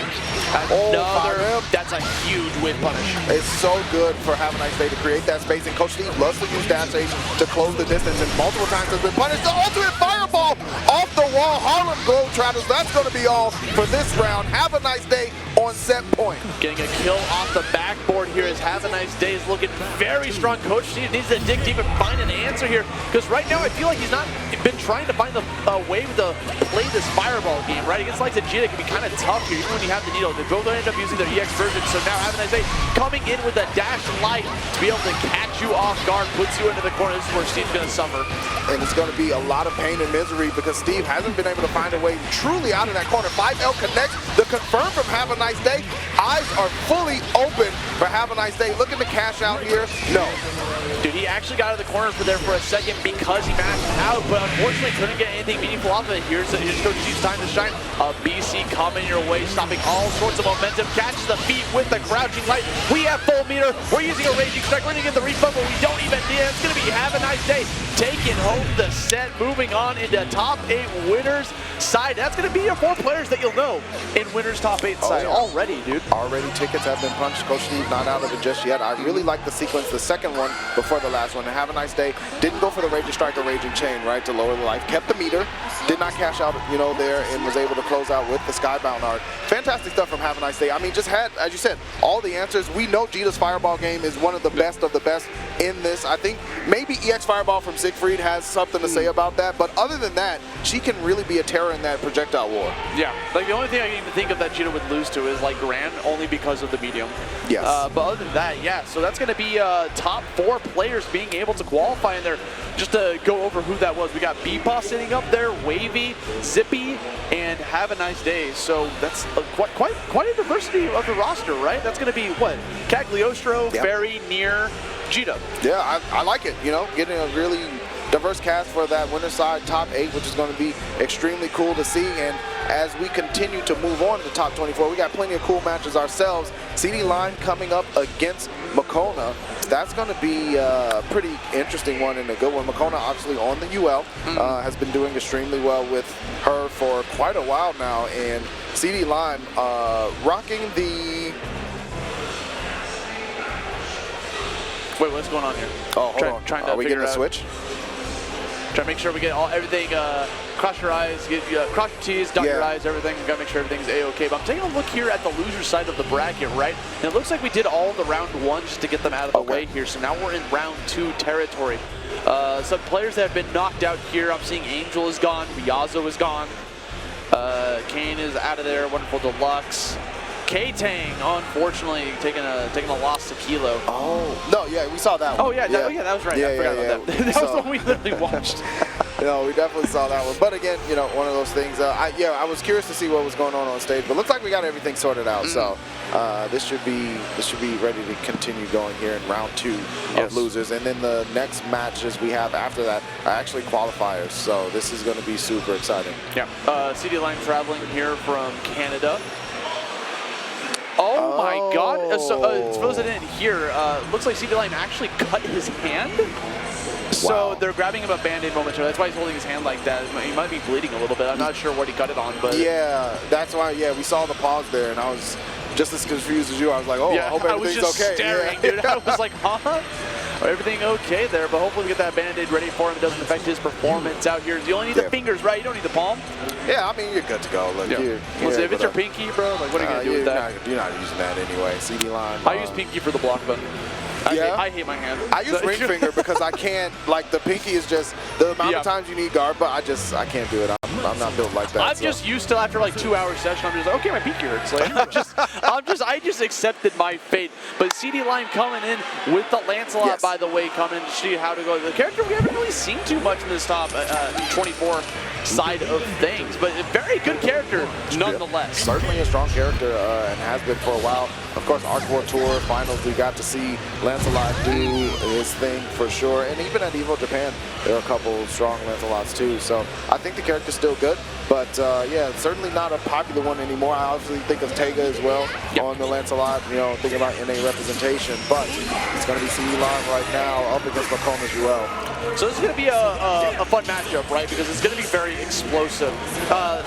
Another, that's a huge whip punish. It's so good for Havaniceday to create that space, and Coach Steve loves to use dash H to close the distance, and multiple times has been punished. The ultimate fireball off the wall. Harlem Globetrotters. That's gonna be all for this round. Have a nice day on set point. Getting a kill off the backboard here as Havaniceday is looking very strong. Coach Steve needs to dig deep and find an answer here, because right now I feel like he's not been trying to find the way to play this fireball game, right? Against likes of Gita, it can be kind of tough here, even when you have the needle. They both end up using their EX version, so now Havaniceday coming in with a dash light to be able to catch you off guard, puts you into the corner. This is where Steve's going to suffer. And it's going to be a lot of pain and misery, because Steve hasn't been able to find a way truly out of that corner. 5L connects the confirm from Havaniceday. Eyes are fully open for Havaniceday. Looking to cash out here. No. Dude, he actually got out of the corner there for a second because he maxed out, but unfortunately couldn't get anything meaningful off of it. Here's Coach Steve's time to shine. A BC coming your way, stopping all sorts of momentum. Catches the feet with the crouching light. We have full meter. We're using a raging strike. We're going to get the refund, but we don't even need it. It's going to be Havaniceday taking home the set, moving on into top 8 winners side. That's going to be your 4 players that you'll know in winners top 8 side already, dude. Already tickets have been punched. Coach Steve not out of it just yet. I really like the sequence, the second one before the last one. And Have a nice day. Didn't go for the raging strike or raging chain, right, to lower the life. Kept the meter. Did not cash out, you know, there, and was able to close out with the skybound art. Fantastic stuff from Have a nice day. I mean, just had, as you said, all the answers. We know Gita's fireball game is one of the best in this. I think maybe EX Fireball from Siegfried has something to say about that, but other than that, she can really be a terror in that projectile war. Yeah, like the only thing I can even think of that Gita would lose to is like Gran, only because of the medium. Yes. But other than that, yeah, so that's going to be top 4 players being able to qualify in there. Just to go over who that was, we got BEPaw sitting up there, Wavie, Zippy, and Have a Nice Day. So that's quite a diversity of the roster, right? That's going to be what? Cagliostro, very near Gita. Yeah, I like it, you know, getting a really diverse cast for that winner side top 8, which is going to be extremely cool to see. And as we continue to move on to top 24, we got plenty of cool matches ourselves. CD Line coming up against Makouna. That's going to be a pretty interesting one and a good one. Makouna obviously on the UL, has been doing extremely well with her for quite a while now, and CD Line rocking the... Wait, what's going on here? Oh, hold on. Trying to Are we getting a switch? Try to make sure we get everything, cross your eyes, cross your T's, dot your I's, everything. We gotta make sure everything's A-okay. But I'm taking a look here at the loser side of the bracket, right? And it looks like we did all the round 1 just to get them out of the way here. So now we're in round 2 territory. Some players that have been knocked out here. I'm seeing Angel is gone, Riazo is gone, Kane is out of there, Wonderful Deluxe. Ktang, unfortunately, taking a loss to Kilo. Oh, no, yeah, we saw that one. Oh, yeah, that was right. I forgot about that. That was the one we literally watched. We definitely saw that one. But again, one of those things. I was curious to see what was going on stage, but looks like we got everything sorted out. So this should be ready to continue going here in round 2 of losers. And then the next matches we have after that are actually qualifiers. So this is going to be super exciting. Yeah. CD Line traveling here from Canada. Oh my God! So for those that didn't hear, looks like CD Line actually cut his hand. So they're grabbing him a band-aid momentarily. That's why he's holding his hand like that. He might be bleeding a little bit. I'm not sure what he cut it on, but yeah, that's why. Yeah, we saw the pause there, and I was just as confused as you. I was like, oh, I hope everything's okay. Staring, dude. I was like, huh? Everything okay there, but hopefully we get that band-aid ready for him. It doesn't affect his performance out here. You only need the fingers, right? You don't need the palm. Yeah, I mean, you're good to go. Look, if it's your pinky, bro, like, what are you going to do with that? You're not using that anyway. CD line. I use pinky for the block button. I hate my hand. I use ring finger because I can't, like, the pinky is just the amount of times you need guard, but I can't do it. I'm not built like that. I'm just used to, after like 2-hour session, I'm just like, okay, my pinky hurts. Like, I just accepted my fate. But CD Line coming in with the Lancelot, by the way, coming to see how to go. The character we haven't really seen too much in this top 24 side of things, but a very good character nonetheless. Certainly a strong character and has been for a while. Of course, Arcor Tour Finals, we got to see Lancelot do his thing for sure. And even at EVO Japan, there are a couple strong Lancelots too. So I think the character's still good, but yeah, certainly not a popular one anymore. I obviously think of Tega as well on the Lancelot, thinking about NA representation, but it's going to be CD Line right now up against Makouna as well. So this is going to be a fun matchup, right? Because it's going to be very explosive.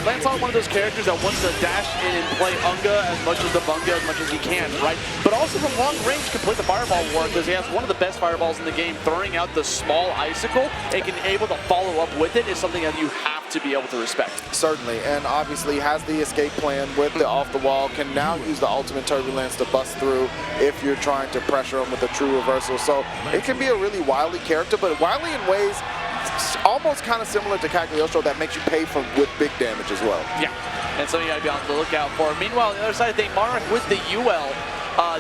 Lancelot, one of those characters that wants to dash in and play Unga as much as the Bunga as much as he can, right? But also from long range can play the Fireball War because he has one of the best fireballs in the game. Throwing out the small icicle and can able to follow up with it is something that you have to be able to respect. Certainly, and obviously has the escape plan with the off the wall, can now use the ultimate turbulence to bust through if you're trying to pressure him with a true reversal. So it can be a really wily character, but wily in ways almost kind of similar to Cagliostro that makes you pay with big damage as well. Yeah, and so you got to be on the lookout for. Meanwhile, on the other side of the Monarch with the UL.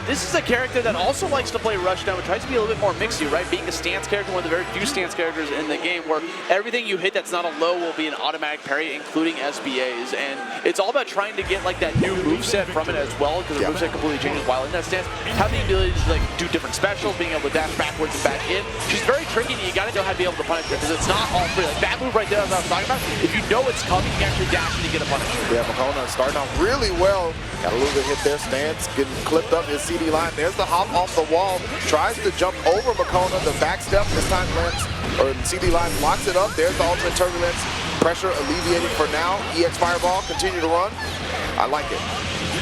This is a character that also likes to play Rushdown, but tries to be a little bit more mixy, right? Being a stance character, one of the very few stance characters in the game where everything you hit that's not a low will be an automatic parry, including SBAs. And it's all about trying to get like that new moveset from it as well, because the moveset completely changes while in that stance. Having the ability to like do different specials, being able to dash backwards and back in. She's very tricky, and you got to know how to be able to punish her, because it's not all free. Like that move right there, as I was talking about, if you know it's coming, you can actually dash and you get a punish. Yeah, Makouna starting out really well. Got a little bit hit their stance, getting clipped up his CD Line. There's the hop off the wall, tries to jump over Makouna, the back step, this time CD Line locks it up. There's the ultimate turbulence, pressure alleviated for now. EX Fireball, continue to run. I like it.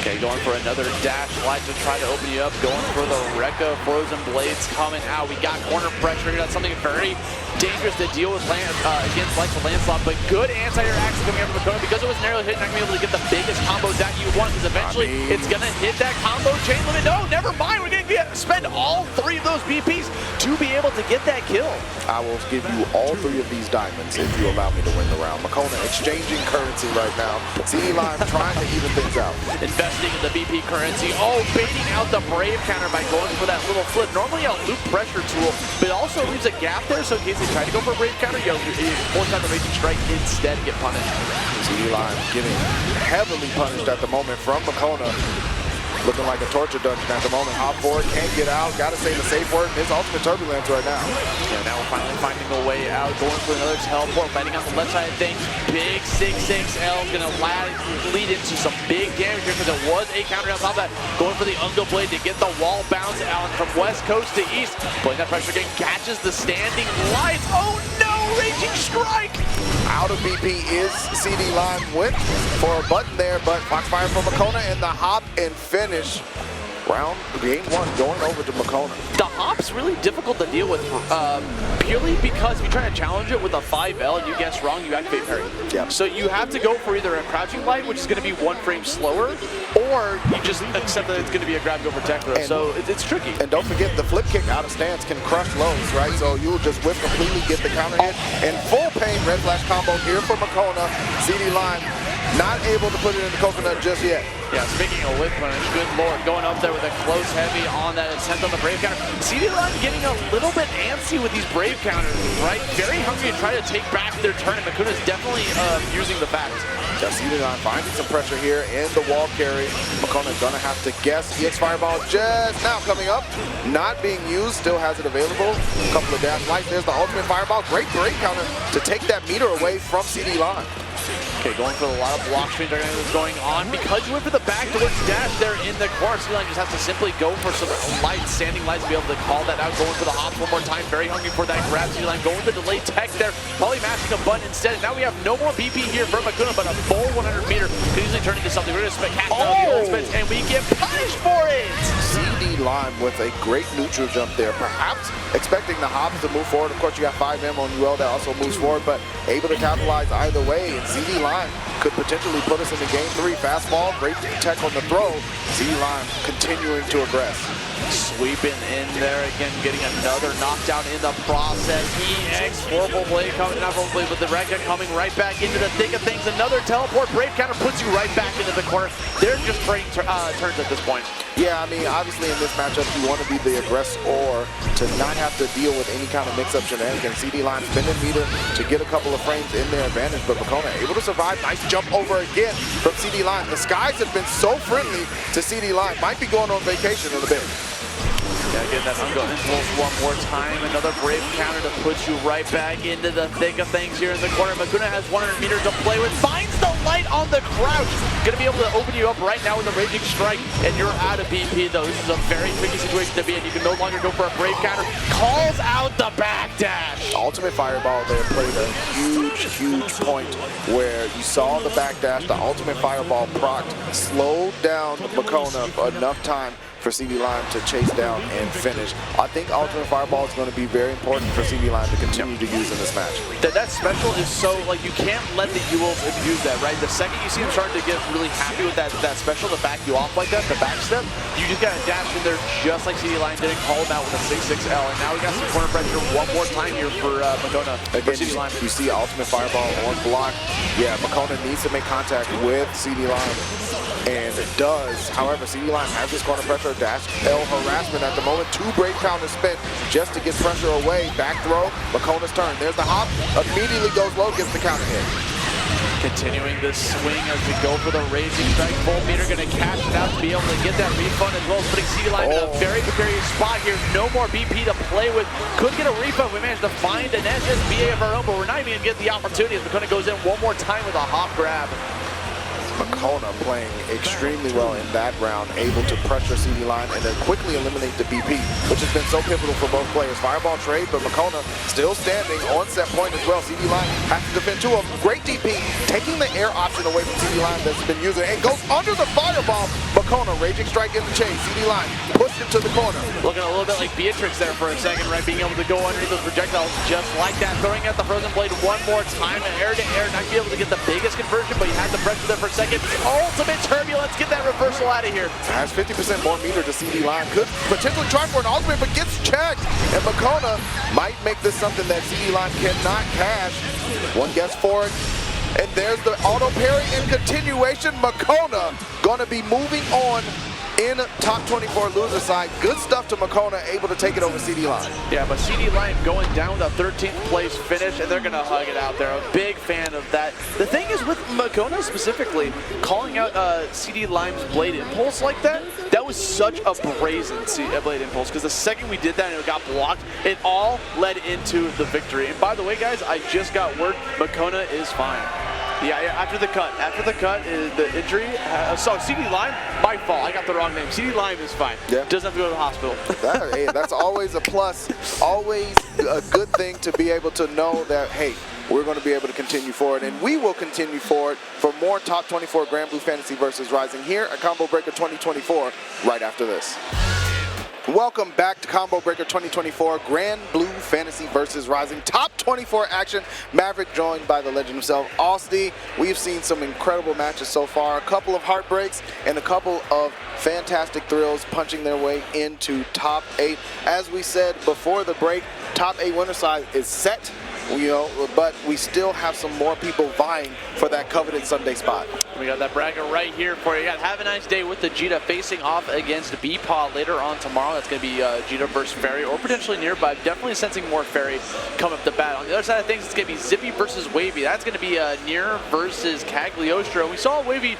Okay, going for another dash, like to try to open you up, going for the Rekka, Frozen Blades coming out. We got corner pressure, that's something very dangerous to deal with against like the Lancelot, but good anti-air action coming out from Makouna because it was an aerial hit, not going to be able to get the biggest combo that you want, because eventually it's going to hit that combo chain limit. No, never mind, we're going to spend all 3 of those BPs to be able to get that kill. I will give you all 3 of these diamonds if you allow me to win the round. Makouna exchanging currency right now. CD Line trying to even things out. Investing in the BP currency. Oh, baiting out the Brave counter by going for that little flip. Normally a loop pressure tool, but it also leaves a gap there, so in case they try to go for a Brave counter, you force out the Raging Strike instead and get punished. CD Line getting heavily punished at the moment from Makouna. Looking like a torture dungeon at the moment. Hop forward, can't get out. Got to say the safe word. His ultimate turbulence right now. Yeah, now we're finally finding a way out. Going for another teleport, fighting on the left side of things. Big 6-6L is going to lead into some big damage here because it was a counter on top of that. Going for the Unga Blade to get the wall bounce out from west coast to east. Putting that pressure again, catches the standing lights. Oh no, Raging Strike! Out of BP is CD Line. Went for a button there, but Foxfire from Makouna and the hop and finish. Game 1 going over to Makouna. The hop's really difficult to deal with purely because if you try to challenge it with a 5L and you guess wrong, you activate parry. Yep. So you have to go for either a crouching light, which is going to be 1 frame slower, or you just accept that it's going to be a grab go protect throw. So it's tricky. And don't forget, the flip kick out of stance can crush lows, right? So you'll just whip completely, get the counter hit. And full pain red flash combo here for Makouna. CD Lime not able to put it in the coconut just yet. Yeah, speaking of whip punish, good lord, going up there with a close heavy on that attempt on the Brave counter. CD Lime getting a little bit antsy with these Brave counters, right? Very hungry to try to take back their turn, and Makouna's definitely using the fact. Just CD Lime finding some pressure here in the wall carry. Makouna gonna have to guess. EX Fireball just now coming up. Not being used, still has it available. A couple of dash lights. There's the ultimate Fireball. Great Brave counter to take that meter away from CD Lime. Okay, going for a lot of block screens are going on. Because you went for the backdoor dash there in the corner, CD Lime just has to simply go for some lights, standing lights to be able to call that out. Going for the hops one more time, very hungry for that grab. CD Lime going for the delay tech there, probably mashing a button instead. And now we have no more BP here for Makouna, but a full 100 meter could easily turn into something. We're going to spec cat and we get punished for it! CD Lime with a great neutral jump there, perhaps expecting the hops to move forward. Of course, you got 5M on UL that also moves forward, but able to capitalize either way. And CD Lime could potentially put us into game 3. Fastball, great tech on the throw. CD Lime continuing to aggress. Sweeping in there again, getting another knockdown in the process. EX, horrible play coming, not horrible play, but the Rekka coming right back into the thick of things. Another teleport, Brave counter puts you right back into the corner. They're just trading turns at this point. Yeah, I mean, obviously in this matchup, you want to be the aggressor to not have to deal with any kind of mix-up shenanigans. CD Lime spinning meter to get a couple of frames in their advantage, but Makouna able to survive. Nice jump over again from CD Lime. The skies have been so friendly to CD Lime. Might be going on vacation in a bit. Yeah, getting that Ungo impulse one more time. Another Brave counter to put you right back into the thick of things here in the corner. Makouna has 100 meters to play with. Finds the light on the crouch. Gonna be able to open you up right now with a Raging Strike, and you're out of BP though. This is a very tricky situation to be in. You can no longer go for a Brave counter. Calls out the backdash. Ultimate Fireball there played a huge point where you saw the backdash, the Ultimate Fireball procced, slowed down Makouna for enough time for CD Lime to chase down and finish. I think Ultimate Fireball is going to be very important for CD Lime to continue to use in this match. That special is so, like, you can't let the ULs abuse that, right? The second you see them starting to get really happy with that special to back you off like that, the back step, you just got to dash in there just like CD Lime did and call him out with a 6-6L. And now we got some corner pressure one more time here for Makouna. Again, you see Ultimate Fireball on block. Yeah, Makouna needs to make contact with CD Lime. And it does. However, CD Lime has this corner pressure, dash L harassment at the moment. 2 Brave counters spent just to get pressure away. Back throw, Makouna's turn. There's the hop, immediately goes low, gets the counter hit. Continuing this swing as we go for the Raging Strike. Full meter gonna cash it out to be able to get that refund as well as putting CD Lime in a very precarious spot here. No more BP to play with. Could get a refund. We managed to find an SSBA of our own, but we're not even gonna get the opportunity as Makouna goes in one more time with a hop grab. Makouna playing extremely well in that round, able to pressure CD Lime and then quickly eliminate the BP, which has been so pivotal for both players. Fireball trade, but Makouna still standing on set point as well. CD Lime has to defend 2 of them. Great DP, taking the air option away from CD Lime that's been using and goes under the Fireball. Makouna, Raging Strike in the chase. CD Lime pushed him to the corner. Looking a little bit like Beatrix there for a second, right? Being able to go underneath those projectiles just like that. Throwing out the Frozen Blade one more time, and air to air, not be able to get the biggest conversion, but you had the pressure there for a second. Ultimate turbulence, get that reversal out of here. Has 50% more meter to CD Lime. Could potentially try for an ultimate, but gets checked. And Makouna might make this something that CD Lime cannot cash. One guess for it. And there's the auto parry in continuation. Makouna gonna be moving on in top 24 loser side. Good stuff to Makouna, able to take it over CD Lime. Yeah, but CD Lime going down with a 13th place finish, and they're going to hug it out there. A big fan of that. The thing is with Makouna specifically, calling out CD Lime's Blade Impulse like that, that was such a brazen Blade Impulse, because the second we did that and it got blocked, it all led into the victory. And by the way, guys, I just got word Makouna is fine. Yeah, after the cut is the injury. So CD Lime, my fault. I got the wrong name. CD Lime is fine. Yeah. Doesn't have to go to the hospital. Hey, that's always a plus. Always a good thing to be able to know that, hey, we're going to be able to continue forward, and we will continue forward for more Top 24 Granblue Fantasy versus Rising here at Combo Breaker 2024 right after this. Welcome back to Combo Breaker 2024 Granblue Fantasy versus Rising Top 24 action. Maverick joined by the legend himself, Austy. We've seen some incredible matches so far, a couple of heartbreaks and a couple of fantastic thrills punching their way into top 8. As we said before the break, top 8 winner side is set, but we still have some more people vying for that coveted Sunday spot. We got that bracket right here for you. You got Havaniceday with the Jita facing off against BEPaw later on tomorrow. That's going to be Jita versus Fairy, or potentially nearby. Definitely sensing more Fairy come up the bat. On the other side of things, it's going to be Zippy versus Wavie. That's going to be Nier versus Cagliostro. We saw Wavie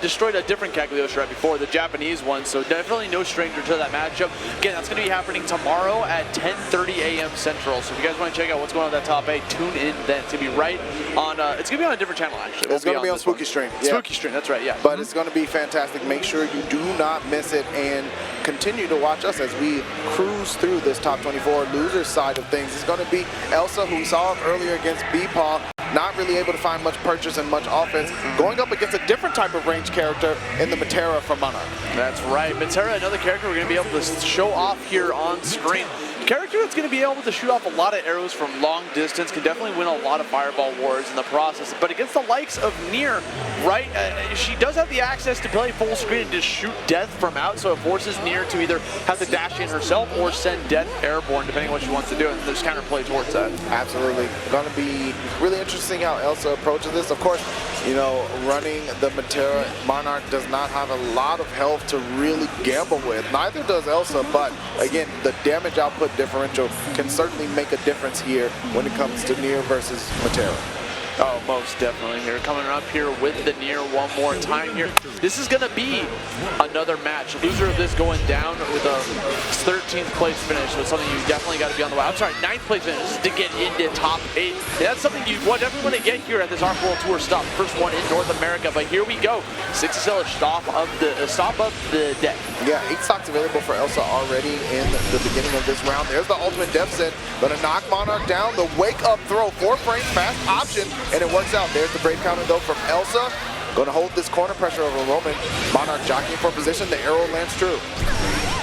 destroyed a different Cagliostro right before, the Japanese one, so definitely no stranger to that matchup. Again, that's going to be happening tomorrow at 10:30 a.m. Central. So if you guys want to check out what's going on with that top 8, tune in then. It's going to be right on, it's going to be on a different channel actually. It's going to be on Spooky Stream. Yeah. Spooky Stream, that's right, yeah. But it's going to be fantastic. Make sure you do not miss it and continue to watch us as we cruise through this top 24 losers side of things. It's going to be Elsa, who we saw earlier against BEPaw, not really able to find much purchase and much offense, going up against a different type of range character in the Matera from Monarch. That's right. Matera, another character we're going to be able to show off here on screen. Character that's going to be able to shoot off a lot of arrows from long distance, can definitely win a lot of fireball wars in the process. But against the likes of Nier, right, she does have the access to play full screen and just shoot death from out, so it forces Nier to either have to dash in herself or send death airborne, depending on what she wants to do, and there's counterplay towards that. Absolutely. Going to be really interesting how Elsa approaches this. Of course, running the Matera, Monarch does not have a lot of health to really gamble with. Neither does Elsa, but again, the damage output differential can certainly make a difference here when it comes to Nier versus Matera. Oh, most definitely here. Coming up here with the Nier one more time here. This is going to be another match. Loser of this going down with a 13th place finish. So it's something you definitely got to be on the way. I'm sorry, 9th place finish to get into top 8. That's something you definitely want to get here at this Arc World Tour stop. First one in North America, but here we go. 6SL is stop of the deck. Yeah, 8 stocks available for Elsa already in the beginning of this round. There's the ultimate death set. Gonna knock Monarch down. The wake up throw, 4 frames fast option. And it works out. There's the brave counter though from Elsa. Going to hold this corner pressure over a moment. Monarch jockeying for position. The arrow lands true.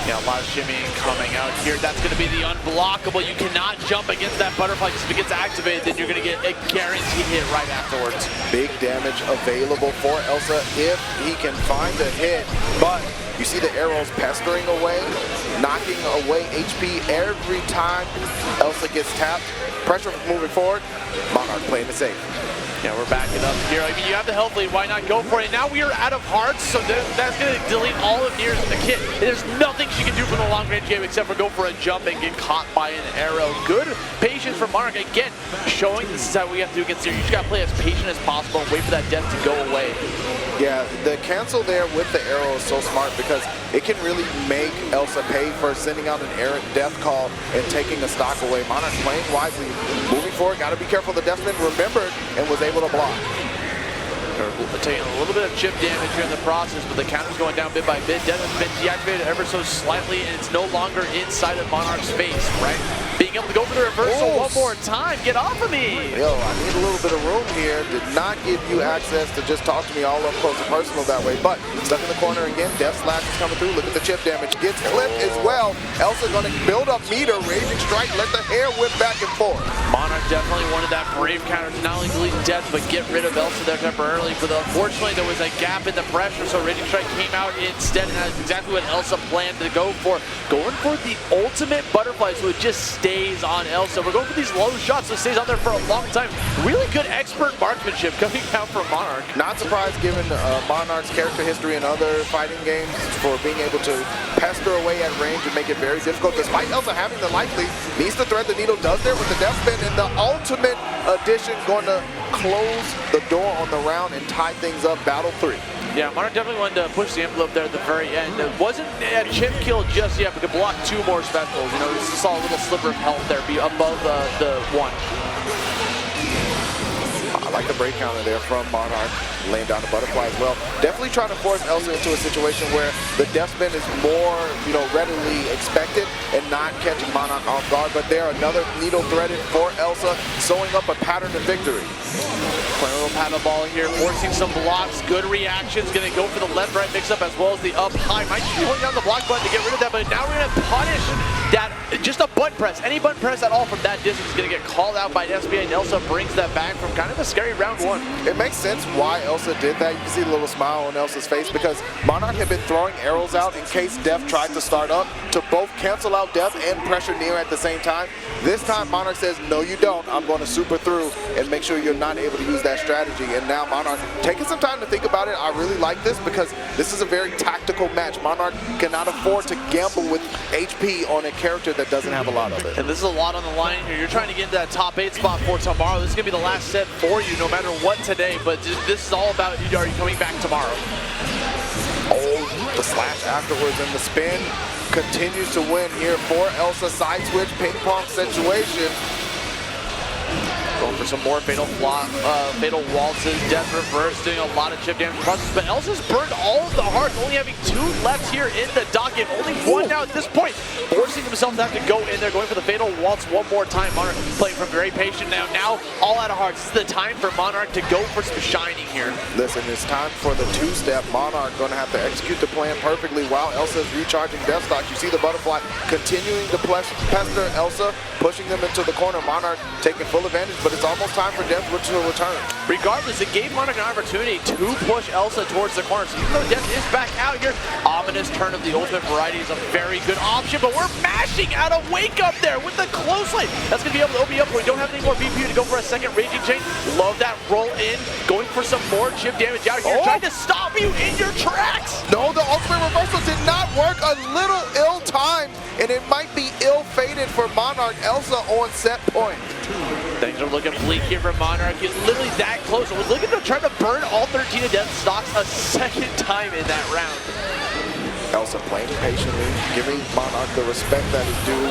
Yeah, a lot of shimmying coming out here. That's going to be the unblockable. You cannot jump against that butterfly because if it gets activated, then you're going to get a guaranteed hit right afterwards. Big damage available for Elsa if he can find a hit. But you see the arrows pestering away, knocking away HP every time Elsa gets tapped. Pressure moving forward. Monarch playing it safe. Yeah, we're backing up here. I mean, you have the health lead. Why not go for it? Now we are out of hearts, so that's going to delete all of Nier's in the kit. There's nothing she can do from the long-range game except for go for a jump and get caught by an arrow. Good patience from Monarch. Again, showing this is how we have to do against Nier. You just got to play as patient as possible and wait for that death to go away. Yeah, the cancel there with the arrow is so smart because it can really make Elsa pay for sending out an errant death call and taking a stock away. Monarch playing wisely, moving forward. Got to be careful. The Deathman remembered and was able to block. They're taking a little bit of chip damage here in the process, but the counter's going down bit by bit. Death has been deactivated ever so slightly, and it's no longer inside of Monarch's face, right? Being able to go for the reversal one more time. Get off of me! Yo, I need a little bit of room here. Did not give you access to just talk to me all up close and personal that way, but stuck in the corner again. Death Slash is coming through. Look at the chip damage. Gets clipped as well. Elsa going to build up meter. Raging Strike. Let the hair whip back and forth. Monarch definitely wanted that brave counter to not only delete Death, but get rid of Elsa there temporarily. But unfortunately, there was a gap in the pressure, so Raging Strike came out instead, and that's exactly what Elsa planned to go for. Going for the ultimate butterfly, so it just stays on Elsa. We're going for these low shots, so it stays on there for a long time. Really good expert marksmanship coming out from Monarch. Not surprised given Monarch's character history in other fighting games for being able to pester away at range and make it very difficult. Despite Elsa having the life lead, needs to thread the needle, does there with the death spin, and the ultimate addition going to close the door on the round and tie things up. Battle 3. Yeah, Monarch definitely wanted to push the envelope there at the very end. It wasn't a chip kill just yet, but could block 2 more specials. You know, you saw a little sliver of health there be above the 1. I like like a break counter there from Monarch, laying down the butterfly as well. Definitely trying to force Elsa into a situation where the death spin is more, readily expected and not catching Monarch off guard. But there, another needle threaded for Elsa, sewing up a pattern of victory. Playing a little paddle ball here, forcing some blocks, good reactions, gonna go for the left-right mix-up as well as the up-high. Might just be holding down the block button to get rid of that, but now we're gonna punish that, just a button press. Any button press at all from that distance is gonna get called out by SBA, and Elsa brings that back from kind of a scary round one. It makes sense why Elsa did that. You can see the little smile on Elsa's face because Monarch had been throwing arrows out in case Def tried to start up to both cancel out Def and pressure Nier at the same time. This time Monarch says, no you don't, I'm going to super through and make sure you're not able to use that strategy. And now Monarch taking some time to think about it. I really like this because this is a very tactical match. Monarch cannot afford to gamble with HP on a character that doesn't have a lot of it. And this is a lot on the line here. You're trying to get into that top 8 spot for tomorrow. This is going to be the last set for you no matter what today, but this is all about, are you coming back tomorrow? Oh, the slash afterwards and the spin continues to win here for Elsa. Side switch ping pong situation. Going for some more fatal waltzes, death reverse, doing a lot of chip damage process, but Elsa's burned all of the hearts, only having 2 left here in the docket, only 1 now at this point, forcing himself to have to go in there, going for the fatal waltz one more time. Monarch playing from very patient now all out of hearts. This is the time for Monarch to go for some shining here. Listen, it's time for the 2-step. Monarch going to have to execute the plan perfectly while Elsa's recharging death stock. You see the butterfly continuing to pester Elsa, pushing them into the corner. Monarch taking full advantage, but it's almost time for Death to return. Regardless, it gave Monarch an opportunity to push Elsa towards the corner. So even though Death is back out here, ominous turn of the ultimate variety is a very good option, but we're mashing out a wake up there with the close lane. That's going to be able to open you up. We don't have any more BPU to go for a second raging chain. Love that roll in, going for some more chip damage out here, trying to stop you in your tracks. No, the ultimate reversal did not work. A little ill-timed, and it might be ill-fated for Monarch. Elsa on set point. Things are looking bleak here for Monarch. It's literally that close. It was looking to try to burn all 13 of Death's stocks a second time in that round. Elsa playing patiently, giving Monarch the respect that is due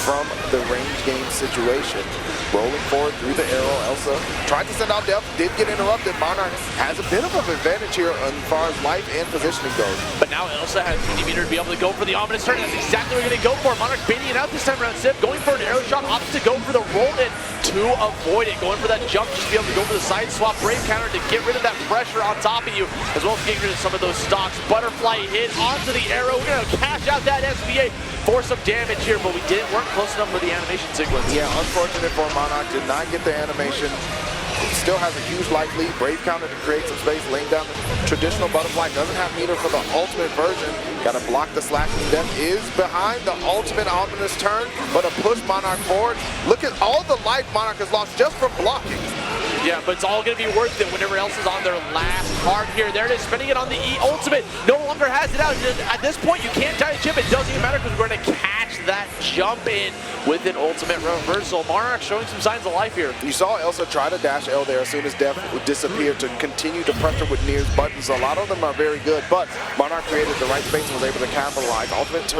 from the range game situation. Rolling forward through the arrow, Elsa tried to send out Death, did get interrupted. Monarch has a bit of an advantage here as far as life and positioning goes. But now Elsa has 50 meter to be able to go for the ominous turn. That's exactly what we're going to go for. Monarch baiting it out this time around. Zip going for an arrow shot, opts to go for the roll in to avoid it. Going for that jump just to be able to go for the side swap brave counter to get rid of that pressure on top of you, as well as getting rid of some of those stocks. Butterfly hit onto the arrow. We're going to cash out that SBA for some damage here, but weren't close enough for the animation sequence. Yeah, unfortunate for Monarch, did not get the animation. He still has a huge life lead. Brave counter to create some space, laying down the traditional butterfly. Doesn't have meter for the ultimate version. Got to block the slashes. Death is behind the ultimate ominous turn, but a push Monarch forward. Look at all the life Monarch has lost just from blocking. Yeah, but it's all going to be worth it whenever else is on their last card here. There it is, spending it on the E ultimate. No longer has it out. At this point, you can't tie the chip. It doesn't even matter because we're going to catch that jump in with an ultimate reversal. Monarch showing some signs of life here. You saw Elsa try to dash L there as soon as Death would disappear to continue to pressure with Nier's buttons. A lot of them are very good, but Monarch created the right space and was able to capitalize. Ultimate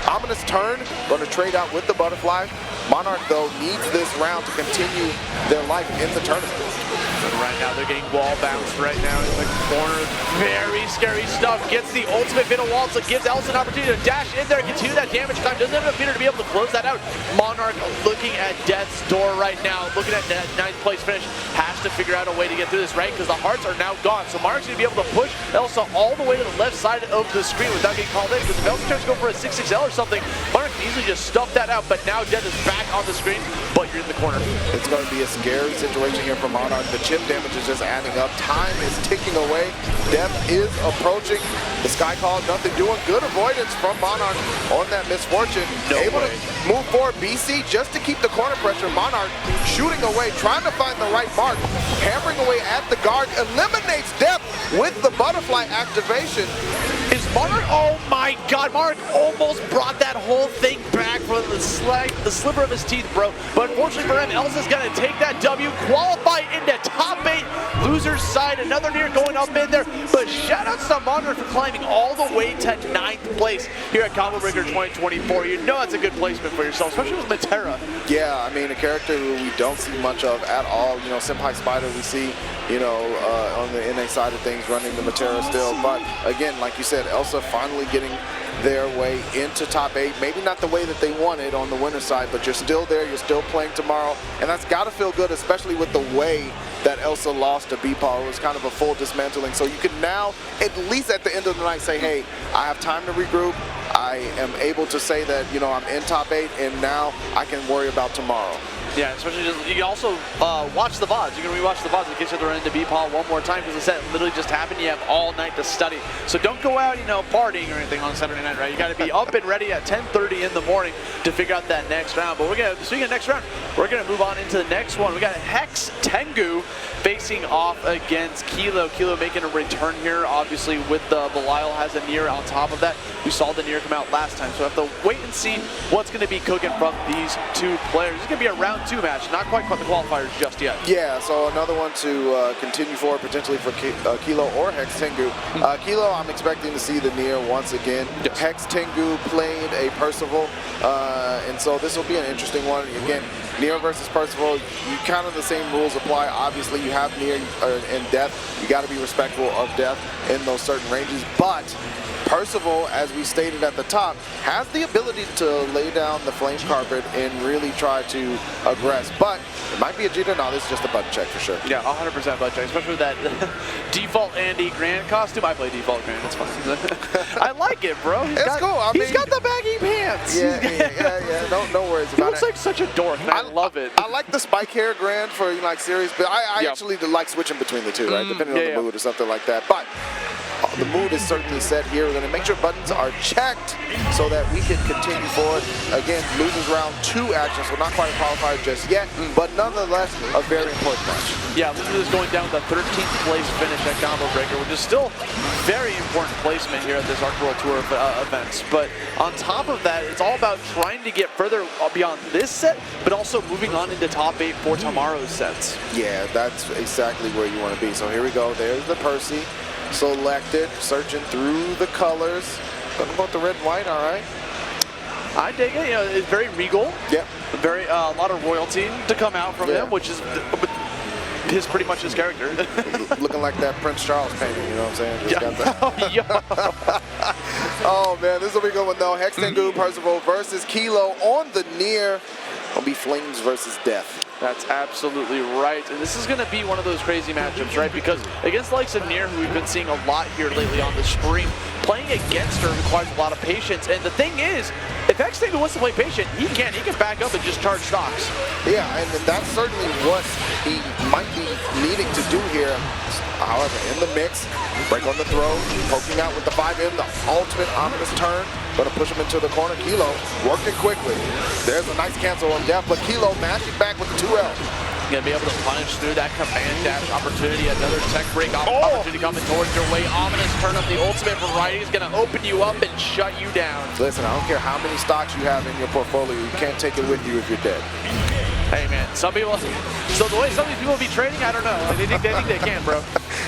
ominous turn, going to trade out with the butterfly. Monarch, though, needs this round to continue their life in the tournament. And right now, they're getting wall bounced right now in the corner. Very scary stuff. Gets the ultimate fatal waltz. So gives Elsa an opportunity to dash in there, continue that damage time. Doesn't have enough meter to be able to close that out. Monarch looking at Death's door right now. Looking at that 9th place finish. Has to figure out a way to get through this, right? Because the hearts are now gone. So Monarch's going to be able to push Elsa all the way to the left side of the screen without getting called in. Because if Elsa tries to go for a 6-6L or something, Monarch can easily just stuff that out. But now Death is back on the screen, but you're in the corner. It's going to be a scary situation here for Monarch. The chip damage is just adding up. Time is ticking away. Death is approaching. The Sky Call, nothing doing. Good avoidance from Monarch on that misfortune. Able to move forward. BC just to keep the corner pressure. Monarch shooting away, trying to find the right mark. Hammering away at the guard. Eliminates Death with the butterfly activation. Is Monarch, oh my my God, Monarch almost brought that whole thing back for the sliver of his teeth, bro. But unfortunately for him, Elsa's gonna take that W, qualify into top 8, loser's side, another near going up in there. But shout outs to Monarch for climbing all the way to 9th place here at Combo Breaker 2024. You know that's a good placement for yourself, especially with Matera. Yeah, I mean, a character who we don't see much of at all. You know, Senpai Spider we see, you know, on the NA side of things running the Matera still. But again, like you said, Elsa finally getting their way into top 8. Maybe not the way that they wanted on the winner's side, but you're still there, you're still playing tomorrow. And that's got to feel good, especially with the way that Elsa lost to BEPaw. It was kind of a full dismantling. So you can now, at least at the end of the night, say, hey, I have time to regroup. I am able to say that, you know, I'm in top 8, and now I can worry about tomorrow. Yeah, especially you can also watch the VODs. You can rewatch the VODs in case you have to run into BEPaw one more time because the set literally just happened. You have all night to study. So don't go out, you know, partying or anything on Saturday night, right? You got to be up and ready at 10:30 in the morning to figure out that next round. But speaking of next round, we're going to move on into the next one. We got HexTengu facing off against Kilo. Kilo making a return here, obviously, with the Belial has a near on top of that. We saw the near come out last time, so we have to wait and see what's going to be cooking from these two players. It's going to be a round 2 match, not quite the qualifiers just yet. Yeah, so another one to continue for potentially for Kilo or HexTengu. Kilo, I'm expecting to see the near once again. Yes. HexTengu played a Percival, and so this will be an interesting one. Again, near versus Percival, you kind of the same rules apply. Obviously, you have near and death. You got to be respectful of death in those certain ranges, but Percival, as we stated at the top, has the ability to lay down the flame carpet and really try to aggress. But it might be a jitter. No, this is just a button check for sure. Yeah, 100% button check, especially with that default Andy Grant costume. I play default Grant, it's fine. I like it, bro. He's cool. He's got the baggy pants. Yeah. No worries about it. He looks like such a dork, and I love it. I like the spike hair Grant for, you know, like series, but I actually like switching between the two, right? Depending on the mood or something like that. But the mood is certainly set here. We're going to make sure buttons are checked so that we can continue forward. Again, losers round 2 action, so not quite a qualifier just yet, but nonetheless a very important match. Yeah, losers going down with a 13th place finish at Combo Breaker, which is still very important placement here at this Arc World Tour events. But on top of that, it's all about trying to get further beyond this set, but also moving on into top 8 for tomorrow's sets. Yeah, that's exactly where you want to be. So here we go. There's the Percy. Selected, searching through the colors. Gonna go with the red and white, all right. I dig it. You know, it's very regal. Yep. Very a lot of royalty to come out from him, which is pretty much his character. Looking like that Prince Charles painting, you know what I'm saying? Just got that. Oh man, this will be good one though. HexTengu Percival versus Kilo on the near. It'll be flames versus death. That's absolutely right. And this is going to be one of those crazy matchups, right? Because against the likes of Nier, who we've been seeing a lot here lately on the stream, playing against her requires a lot of patience. And the thing is, if HexTengu wants to play patient, he can back up and just charge stocks. Yeah, and that's certainly what he might be needing to do here. However, in the mix, break on the throw, poking out with the 5M, the ultimate ominous turn. Gonna push him into the corner. Kilo working quickly. There's a nice cancel on death, but Kilo mashing back with the 2L. Gonna be able to punish through that command dash opportunity. Another tech break opportunity coming towards your way. Ominous turn up. The ultimate variety is gonna open you up and shut you down. Listen, I don't care how many stocks you have in your portfolio. You can't take it with you if you're dead. Hey man, some people. So the way some of these people be trading, I don't know. They think they can, bro.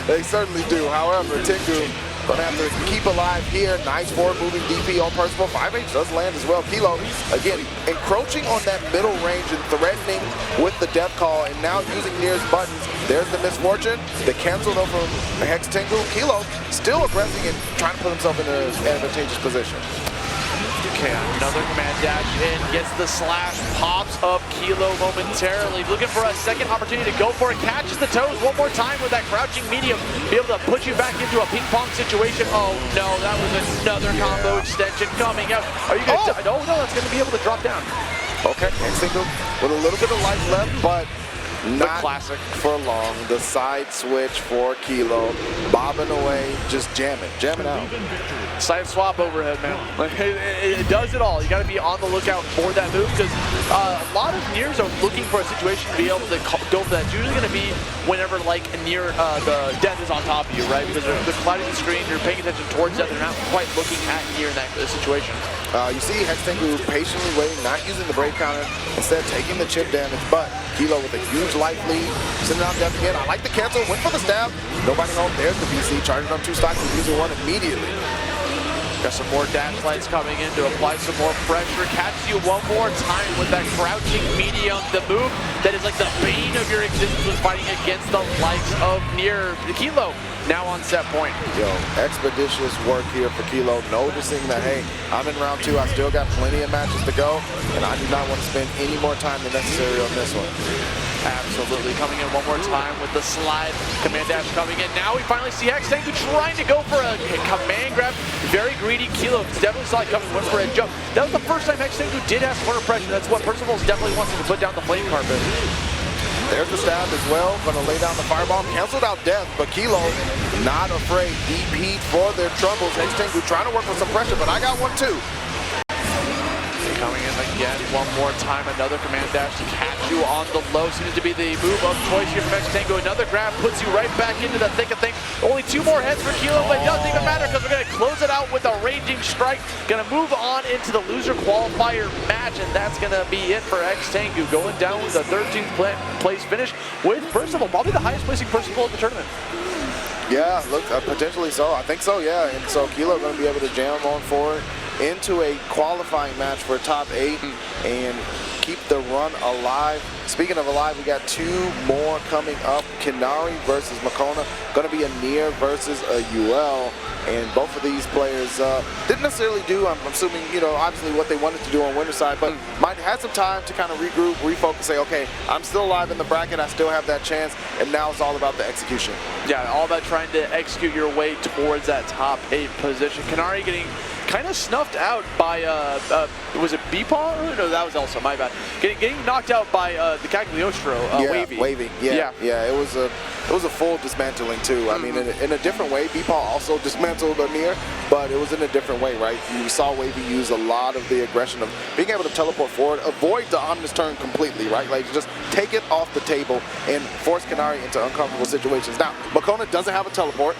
They certainly do. However, Tengu gonna have to keep alive here. Nice forward moving DP on Percival. 5H does land as well. Kilo, again, encroaching on that middle range and threatening with the death call, and now using Nier's buttons. There's the misfortune. The cancel though from HexTengu. Kilo still aggressing and trying to put himself in an advantageous position. Okay, another command dash in, gets the slash, pops up Kilo momentarily, looking for a second opportunity to go for it, catches the toes one more time with that crouching medium, be able to put you back into a ping pong situation. Oh no, that was another combo extension coming out. Are you gonna no, that's gonna be able to drop down. Okay, HexTengu with a little bit of life left, but Not classic. for long. The side switch for Kilo. Bobbing away, just jamming out. Side swap overhead, man. It does it all. You got to be on the lookout for that move because a lot of Niers are looking for a situation to be able to go for that. It's usually going to be whenever like near the death is on top of you, right? Because they're colliding the screen, you're paying attention towards that. They're not quite looking at Nier in that situation. You see HexTengu patiently waiting, not using the break counter, instead taking the chip damage, but Kilo with a huge life lead, sending out death again. I like the cancel, went for the stab. Nobody home, there's the VC, charging up 2 stocks and using 1 immediately. Got some more dash lights coming in to apply some more pressure. Catches you one more time with that crouching medium. The move that is like the bane of your existence when fighting against the likes of Nier. Kilo now on set point. Yo, expeditious work here for Kilo, noticing that, hey, I'm in round 2. I still got plenty of matches to go, and I do not want to spend any more time than necessary on this one. Absolutely, coming in one more time with the slide. Command dash coming in. Now we finally see HexTengu trying to go for a command grab. Very greedy. Kilo definitely saw it coming, went for a jump. That was the first time HexTengu did have corner pressure. That's what Percival's definitely wants him to put down the flame carpet. There's the stab as well. Gonna lay down the fireball. Canceled out death, but Kilo not afraid. DP for their troubles. HexTengu trying to work with some pressure, but I got one too. Coming in again one more time, another command dash to catch you on the low. Seems to be the move of choice here from HexTengu. Another grab puts you right back into the thick of things. Only 2 more heads for Kilo, but it doesn't even matter because we're going to close it out with a raging strike. Going to move on into the loser qualifier match, and that's going to be it for HexTengu. Going down with a 13th place finish with Percival, probably the highest placing Percival of the tournament. Yeah, look, potentially so. I think so, yeah. And so Kilo going to be able to jam on forward into a qualifying match for top 8 and keep the run alive. Speaking of alive, we got 2 more coming up. KINARI versus Makouna. Going to be a Nier versus a UL. And both of these players didn't necessarily do, I'm assuming, you know, obviously what they wanted to do on winner's side, but might have had some time to kind of regroup, refocus, say, okay, I'm still alive in the bracket, I still have that chance, and now it's all about the execution. Yeah, all about trying to execute your way towards that top 8 position. KINARI getting kind of snuffed out by, was it BEPaw? No, that was Elsa, my bad. Getting knocked out by the Cagliostro, Wavie. Wavie, yeah. It was a full dismantling too. I mean, in a different way. BEPaw also dismantled a Nier, but it was in a different way, right? You saw Wavie use a lot of the aggression of being able to teleport forward, avoid the Omnis turn completely, right? Like just take it off the table and force KINARI into uncomfortable situations. Now, Makouna doesn't have a teleport,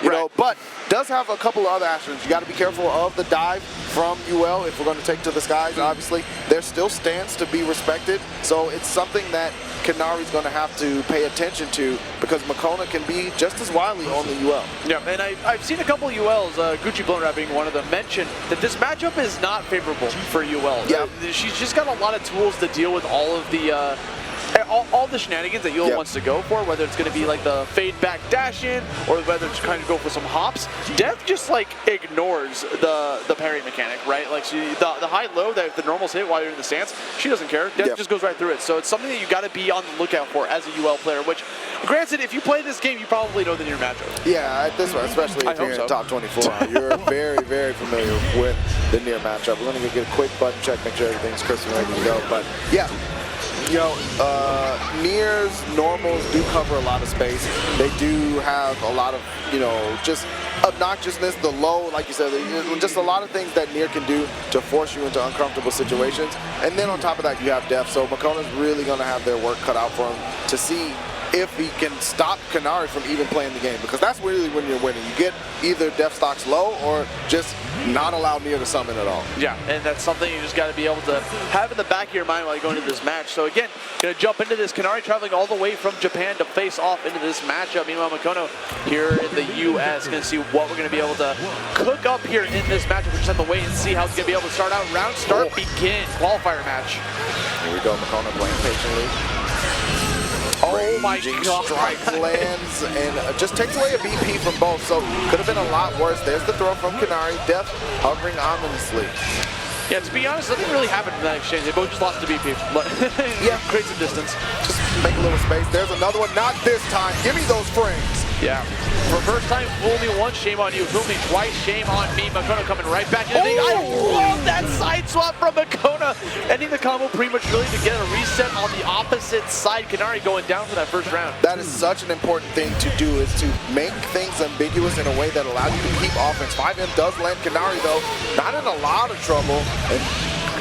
you know, but does have a couple of other actions. You got to be careful of the dive from UL if we're going to take to the skies, obviously. There's still stance to be respected, so it's something that KINARI's going to have to pay attention to because Makouna can be just as wily on the UL. Yeah, and I've seen a couple of ULs, Gucci Blown being one of them, mention that this matchup is not favorable for UL. Yeah. She's just got a lot of tools to deal with all of the all the shenanigans that UL wants to go for, whether it's going to be like the fade back dash in or whether it's kind of go for some hops. Death just like ignores the parry mechanic, right? Like the high low that if the normals hit while you're in the stance, she doesn't care. Death just goes right through it. So it's something that you got to be on the lookout for as a UL player, which granted, if you play this game, you probably know the Nier matchup. Yeah, at this one, especially if you're in top 24, you're very, very familiar with the Nier matchup. We're going to get a quick button check, make sure everything's crisp and ready to go. But yeah, you know, Nier's normals do cover a lot of space. They do have a lot of, you know, just obnoxiousness, the low, like you said, just a lot of things that Nier can do to force you into uncomfortable situations. And then on top of that, you have Def. So Makouna's really going to have their work cut out for him to see if he can stop KINARI from even playing the game, because that's really when you're winning. You get either Def stocks low or just not allow Nier to summon at all. Yeah, and that's something you just got to be able to have in the back of your mind while you go into this match. So again, going to jump into this. KINARI traveling all the way from Japan to face off into this matchup. Meanwhile, Makouna here in the U.S. going to see what we're going to be able to cook up here in this matchup. We just have to wait and see how it's going to be able to start out. Round start, begin. Qualifier match. Here we go, Makouna playing patiently. Oh my God. Strike lands and just takes away a BP from both, so could have been a lot worse. There's the throw from KINARI. Def hovering ominously. Yeah, to be honest, nothing really happened in that exchange. They both just lost to BP, but yeah, create some distance. Just make a little space. There's another one, not this time. Give me those frames. Yeah. For first time, fool me once, shame on you. Fool me twice, shame on me. Makouna coming right back into the thing. I love that side swap from Makouna. Ending the combo prematurely to get a reset on the opposite side. KINARI going down for that first round. That is such an important thing to do, is to make things ambiguous in a way that allows you to keep offense. 5M does land KINARI though, not in a lot of trouble. And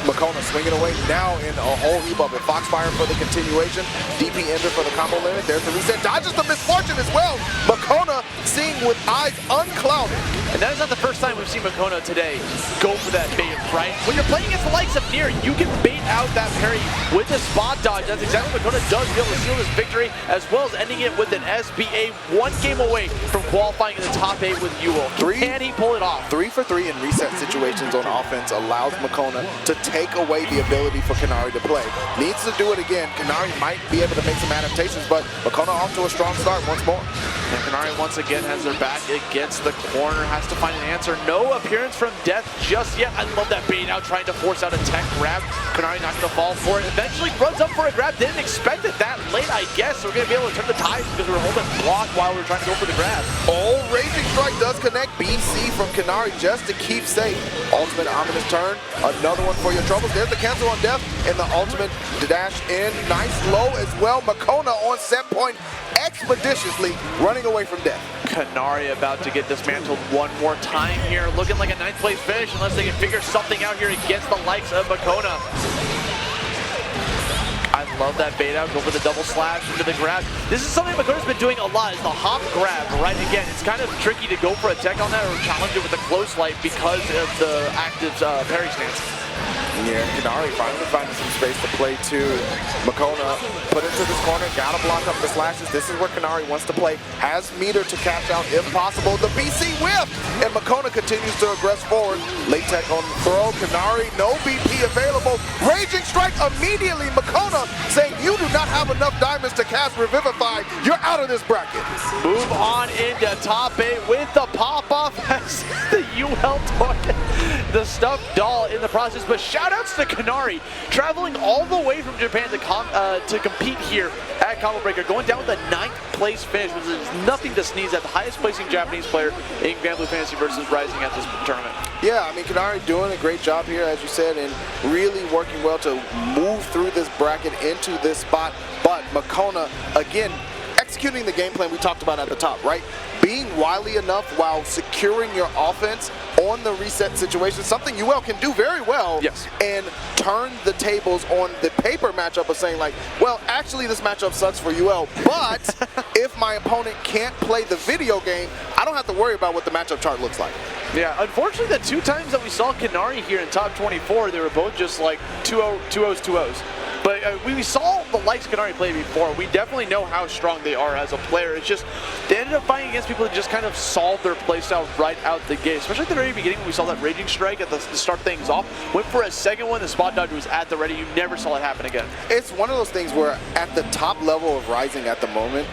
Makouna swinging away now in a whole heap of it. Foxfire for the continuation. DP ender for the combo limit. There's the reset. Dodges the misfortune as well. Makouna seeing with eyes unclouded. And that is not the first time we've seen Makouna today go for that bait, right? When you're playing against the likes of Nier, you can bait out that parry with the spot dodge. That's exactly what Makouna does to be able to seal this victory, as well as ending it with an SBA, 1 game away from qualifying in the top 8 with UL. Can he pull it off? 3 for 3 in reset situations on offense allows Makouna to take away the ability for KINARI to play. Needs to do it again. KINARI might be able to make some adaptations, but Makouna off to a strong start once more. And KINARI once again has their back against the corner, has to find an answer. No appearance from Death just yet. I love that bait out, trying to force out a tech grab. KINARI not going to fall for it. Eventually runs up for a grab. Didn't expect it that late, I guess. So we're going to be able to turn the tides because we were holding block while we were trying to go for the grab. Oh, Raging Strike does connect. BC from KINARI just to keep safe. Ultimate ominous turn. Another one for your troubles. There's the cancel on Death and the ultimate dash in. Nice low as well. Makouna on set point expeditiously running away from Death. KINARI about to get dismantled one more time here. Looking like a 9th place finish unless they can figure something out here against the likes of Makouna. I love that bait out, go for the double slash into the grab. This is something Makouna's been doing a lot, is the hop grab, right? Again, it's kind of tricky to go for a tech on that or challenge it with a close light because of the active parry stance. Yeah, KINARI finally finding some space to play too. Makouna put into this corner, gotta block up the slashes. This is where KINARI wants to play. Has meter to catch out if possible. The BC whip! And Makouna continues to aggress forward. Late tech on the throw. KINARI, no BP available. Raging Strike immediately. Makouna saying, you do not have enough diamonds to cast Revivify. You're out of this bracket. Move on into top 8 with the pop-off as the UL toy, the stuffed doll in the process. But shout-outs to KINARI, traveling all the way from Japan to compete here at Combo Breaker, going down with a 9th place finish, which is nothing to sneeze at. The highest placing Japanese player in Granblue Fantasy versus Rising at this tournament. Yeah, I mean, KINARI doing a great job here, as you said, and really working well to move through this bracket into this spot. But Makouna, again, executing the game plan we talked about at the top, right? Being wily enough while securing your offense on the reset situation, something UL can do very well. Yes. And turn the tables on the paper matchup of saying like, well, actually this matchup sucks for UL, but if my opponent can't play the video game, I don't have to worry about what the matchup chart looks like. Yeah, unfortunately the 2 times that we saw KINARI here in top 24, they were both just like 2-0, 2-0s, 2-0s. But we saw the likes KINARI play before. We definitely know how strong they are as a player. It's just, they ended up fighting against people that just kind of solved their playstyle right out the gate. Especially at the very beginning when we saw that Raging Strike at the start things off. Went for a second one, the spot dodge was at the ready. You never saw it happen again. It's one of those things where at the top level of Rising at the moment,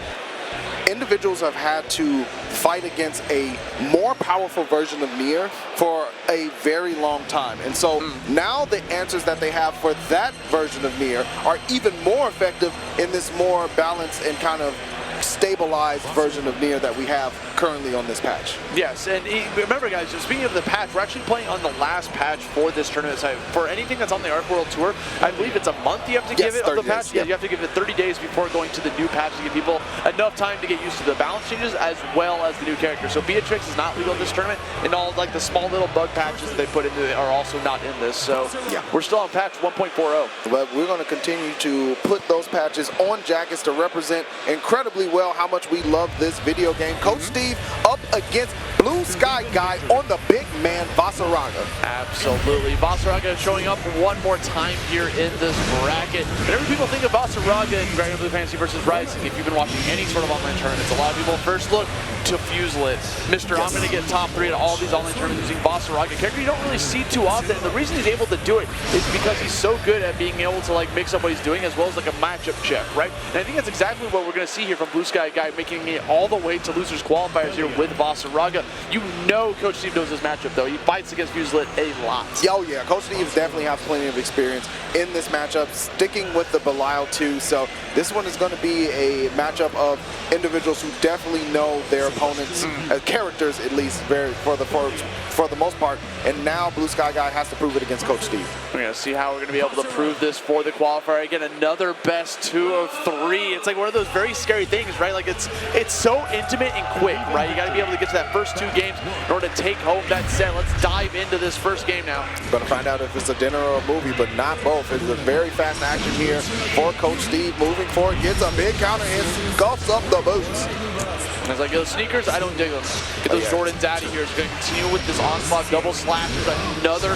individuals have had to fight against a more powerful version of Nier for a very long time. And so now the answers that they have for that version of Nier are even more effective in this more balanced and kind of stabilized version of Nier that we have currently on this patch. Yes, and remember guys, speaking of the patch, we're actually playing on the last patch for this tournament. So for anything that's on the Arc World Tour, I believe it's a month you have to give it of the patch. Yeah, you have to give it 30 days before going to the new patch to give people enough time to get used to the balance changes as well as the new character. So Beatrix is not legal in this tournament, and all like the small little bug patches that they put into it are also not in this. So yeah, we're still on patch 1.40. But we're going to continue to put those patches on jackets to represent incredibly well how much we love this video game. Coach Steve up against Blue Sky Guy on the big man Vasaraga. Absolutely. Vasaraga showing up one more time here in this bracket. Whenever people think of Vasaraga in Granblue Fantasy versus Rising, if you've been watching any sort of online tournaments, a lot of people first look to Fuselit. Mr. I'm going to get top 3 at all these online tournaments using Vasaraga, a character you don't really see too often. And the reason he's able to do it is because he's so good at being able to like mix up what he's doing as well as like a matchup check, right? And I think that's exactly what we're going to see here from Blue Sky Guy, making it all the way to losers qualifiers here with Vasaraga. You know Coach Steve knows his matchup, though. He fights against Fuselit a lot. Oh, yeah. Coach Steve definitely has plenty of experience in this matchup, sticking with the Belial too. So this one is going to be a matchup of individuals who definitely know their opponents, characters at least, for the most part. And now BlueSkyGuy has to prove it against Coach Steve. We're going to see how we're going to be able to prove this for the qualifier. Again, another best 2 of 3. It's like one of those very scary things, right? Like it's so intimate and quick, right? You got to be able to get to that first 2 games in order to take home that set. Let's dive into this first game now. Going to find out if it's a dinner or a movie, but not both. It's a very fast action here for Coach Steve. Moving forward, gets a big counter and scuffs up the boots. And it's like, those sneakers, I don't dig them. Get those Jordans out of here. He's going to continue with this onslaught double slash. There's another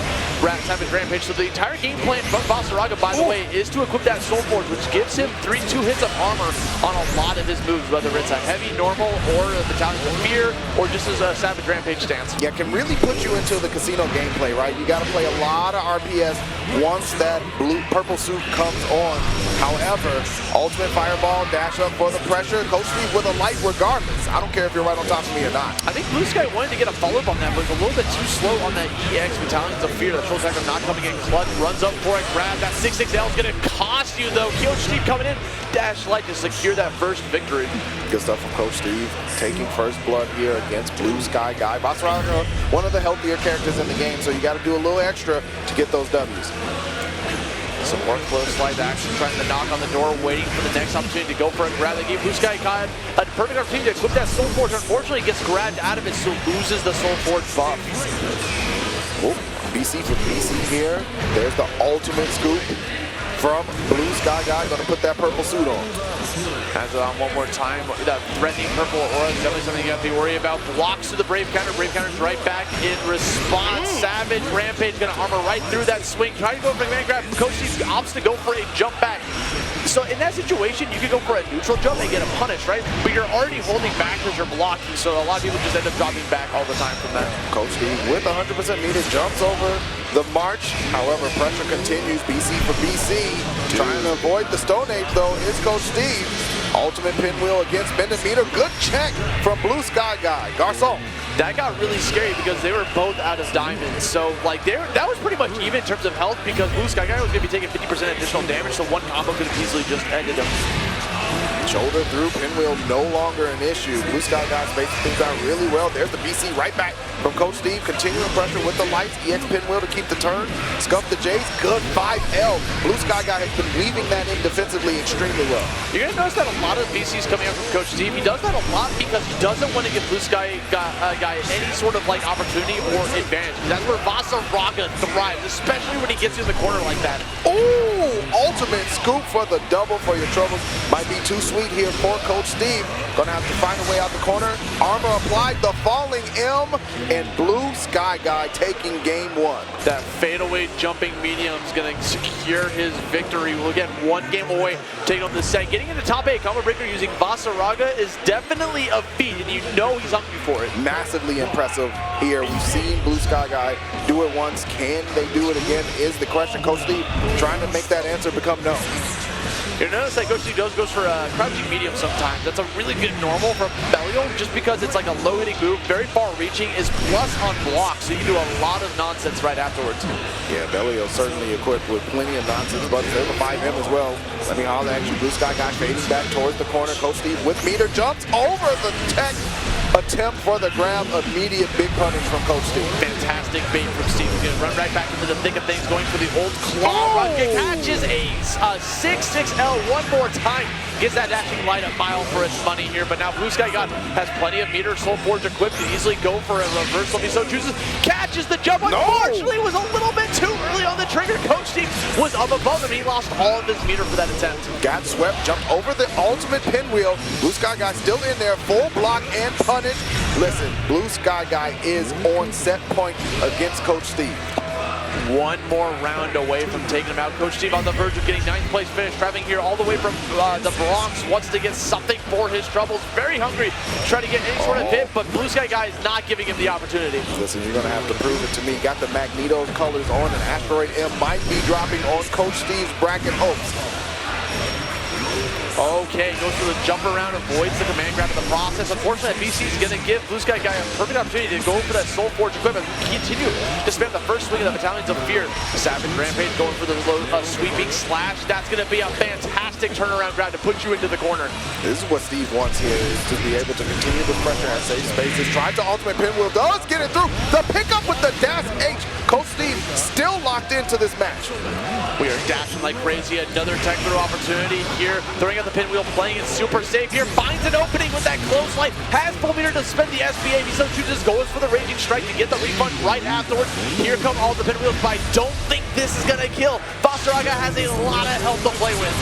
Savage Rampage. So the entire game plan from Vasaraga, by the way, is to equip that Soul Forge, which gives him 2 hits of armor on a lot of his moves, whether it's a heavy, normal, or a Battalion of Fear, or just as a Savage Rampage stance. Yeah, can really put you into the casino gameplay, right? You got to play a lot of RPS once that purple suit comes on. However, ultimate fireball, dash up for the pressure. Coach Steve with a light regardless. I don't care if you're right on top of me or not. I think BlueSky wanted to get a follow-up on that, but was a little bit too slow on that EX Battalions of Fear. The shoulder attacker not coming in clutch, runs up for a grab. That 6-6L is going to cost you, though. Coach Steve coming in, dash light to secure that first victory. Good stuff from Coach Steve, taking first blood here against BlueSkyGuy. Vasaraga, one of the healthier characters in the game, so you got to do a little extra to get those W's. Some more close slide action, trying to knock on the door, waiting for the next opportunity to go for a grab. They gave BlueSkyGuy a perfect opportunity to equip that Soul Forge. Unfortunately, he gets grabbed out of it, so loses the Soul Forge buff. Oh, BC for BC here. There's the ultimate scoop from BlueSkyGuy. Going to put that purple suit on. Has it on one more time. That threatening purple aura is definitely something you have to be worried about. Blocks to the Brave counter. Brave counter's right back in response. Savage Rampage going to armor right through that swing. Trying to go for a man grab. Coach Steve opts to go for a jump back. So in that situation, you could go for a neutral jump and get a punish, right? But you're already holding back because you're blocking. So a lot of people just end up dropping back all the time from that. Coach Steve with 100% meter jumps over the march. However, pressure continues. BC for BC. Trying to avoid the Stone Age, though, is Coach Steve. Ultimate pinwheel against Bended Meter. Good check from BlueSkyGuy. Garçon. That got really scary because they were both out of diamonds. So like that was pretty much even in terms of health because BlueSkyGuy was going to be taking 50% additional damage. So one combo could have easily just ended him. Shoulder through pinwheel no longer an issue. BlueSkyGuy spacing things out really well. There's the BC right back from Coach Steve. Continuing pressure with the lights. EX pinwheel to keep the turn. Scuff the J's. Good 5L. BlueSkyGuy has been weaving that in defensively extremely well. You're going to notice that a lot of BC's coming out from Coach Steve. He does that a lot because he doesn't want to give BlueSkyGuy any sort of like opportunity or advantage. That's where Vasaraga thrives, especially when he gets in the corner like that. Ooh, ultimate scoop for the double for your troubles. Might be too sweet here for Coach Steve. Gonna have to find a way out the corner. Armor applied, the falling M, and BlueSkyGuy taking game 1. That fadeaway jumping medium is gonna secure his victory. We'll get 1 game away, taking on the set. Getting into top 8 combo breaker using Vasaraga is definitely a feat, and you know he's hungry for it. Massively impressive here. We've seen BlueSkyGuy do it once. Can they do it again is the question. Coach Steve trying to make that answer become no. You'll notice that Coach Steve goes for a crouching medium sometimes. That's a really good normal for Belial just because it's like a low hitting move, very far reaching, is plus on block, so you can do a lot of nonsense right afterwards. Yeah, Belial certainly equipped with plenty of nonsense, but there's a 5M as well. Let me holler at you. BlueSkyGuy fading back towards the corner. Coach Steve with meter jumps over the tech. Attempt for the grab, immediate big punish from Coach Steve. Fantastic bait from Steve. He's gonna run right back into the thick of things, going for the old claw run. Catches a 6-6L one more time. Gets that dashing light a mile for its money here, but now BlueSkyGuy has plenty of meter Soul Forge equipped to easily go for a reversal if he so chooses. Catches the jump, unfortunately was a little bit too early on the trigger. Coach Steve was up above him. He lost all of his meter for that attempt. Got swept, jumped over the ultimate pinwheel. BlueSkyGuy still in there, full block and punish. Listen, BlueSkyGuy is on set point against Coach Steve. 1 more round away from taking him out. Coach Steve on the verge of getting 9th place finish, traveling here all the way from the Bronx, wants to get something for his troubles. Very hungry, trying to get any sort of hit, but BlueSkyGuy is not giving him the opportunity. Listen, you're going to have to prove it to me. Got the Magneto colors on, and Asteroid M might be dropping on Coach Steve's bracket hopes. Okay, goes for the jump around, avoids the command grab in the process. Unfortunately, BC is going to give BlueSkyGuy a perfect opportunity to go for that Soul Forge equipment. Continue to spam the first swing of the Battalions of Fear. Savage Rampage going for the low, sweeping slash. That's going to be a fantastic turnaround grab to put you into the corner. This is what Steve wants here, is to be able to continue this pressure at safe spaces. Tries to ultimate pinwheel, does get it through. The pickup with the dash H. Coach Steve still locked into this match. We are dashing like crazy. Another tech throw opportunity here. Throwing out the pinwheel, playing it super safe here. Finds an opening with that close light. Has full meter to spend the SBA. He so chooses, goes for the Raging Strike to get the refund right afterwards. Here come all the pinwheels, but I don't think this is going to kill. Foster-Aga has a lot of health to play with.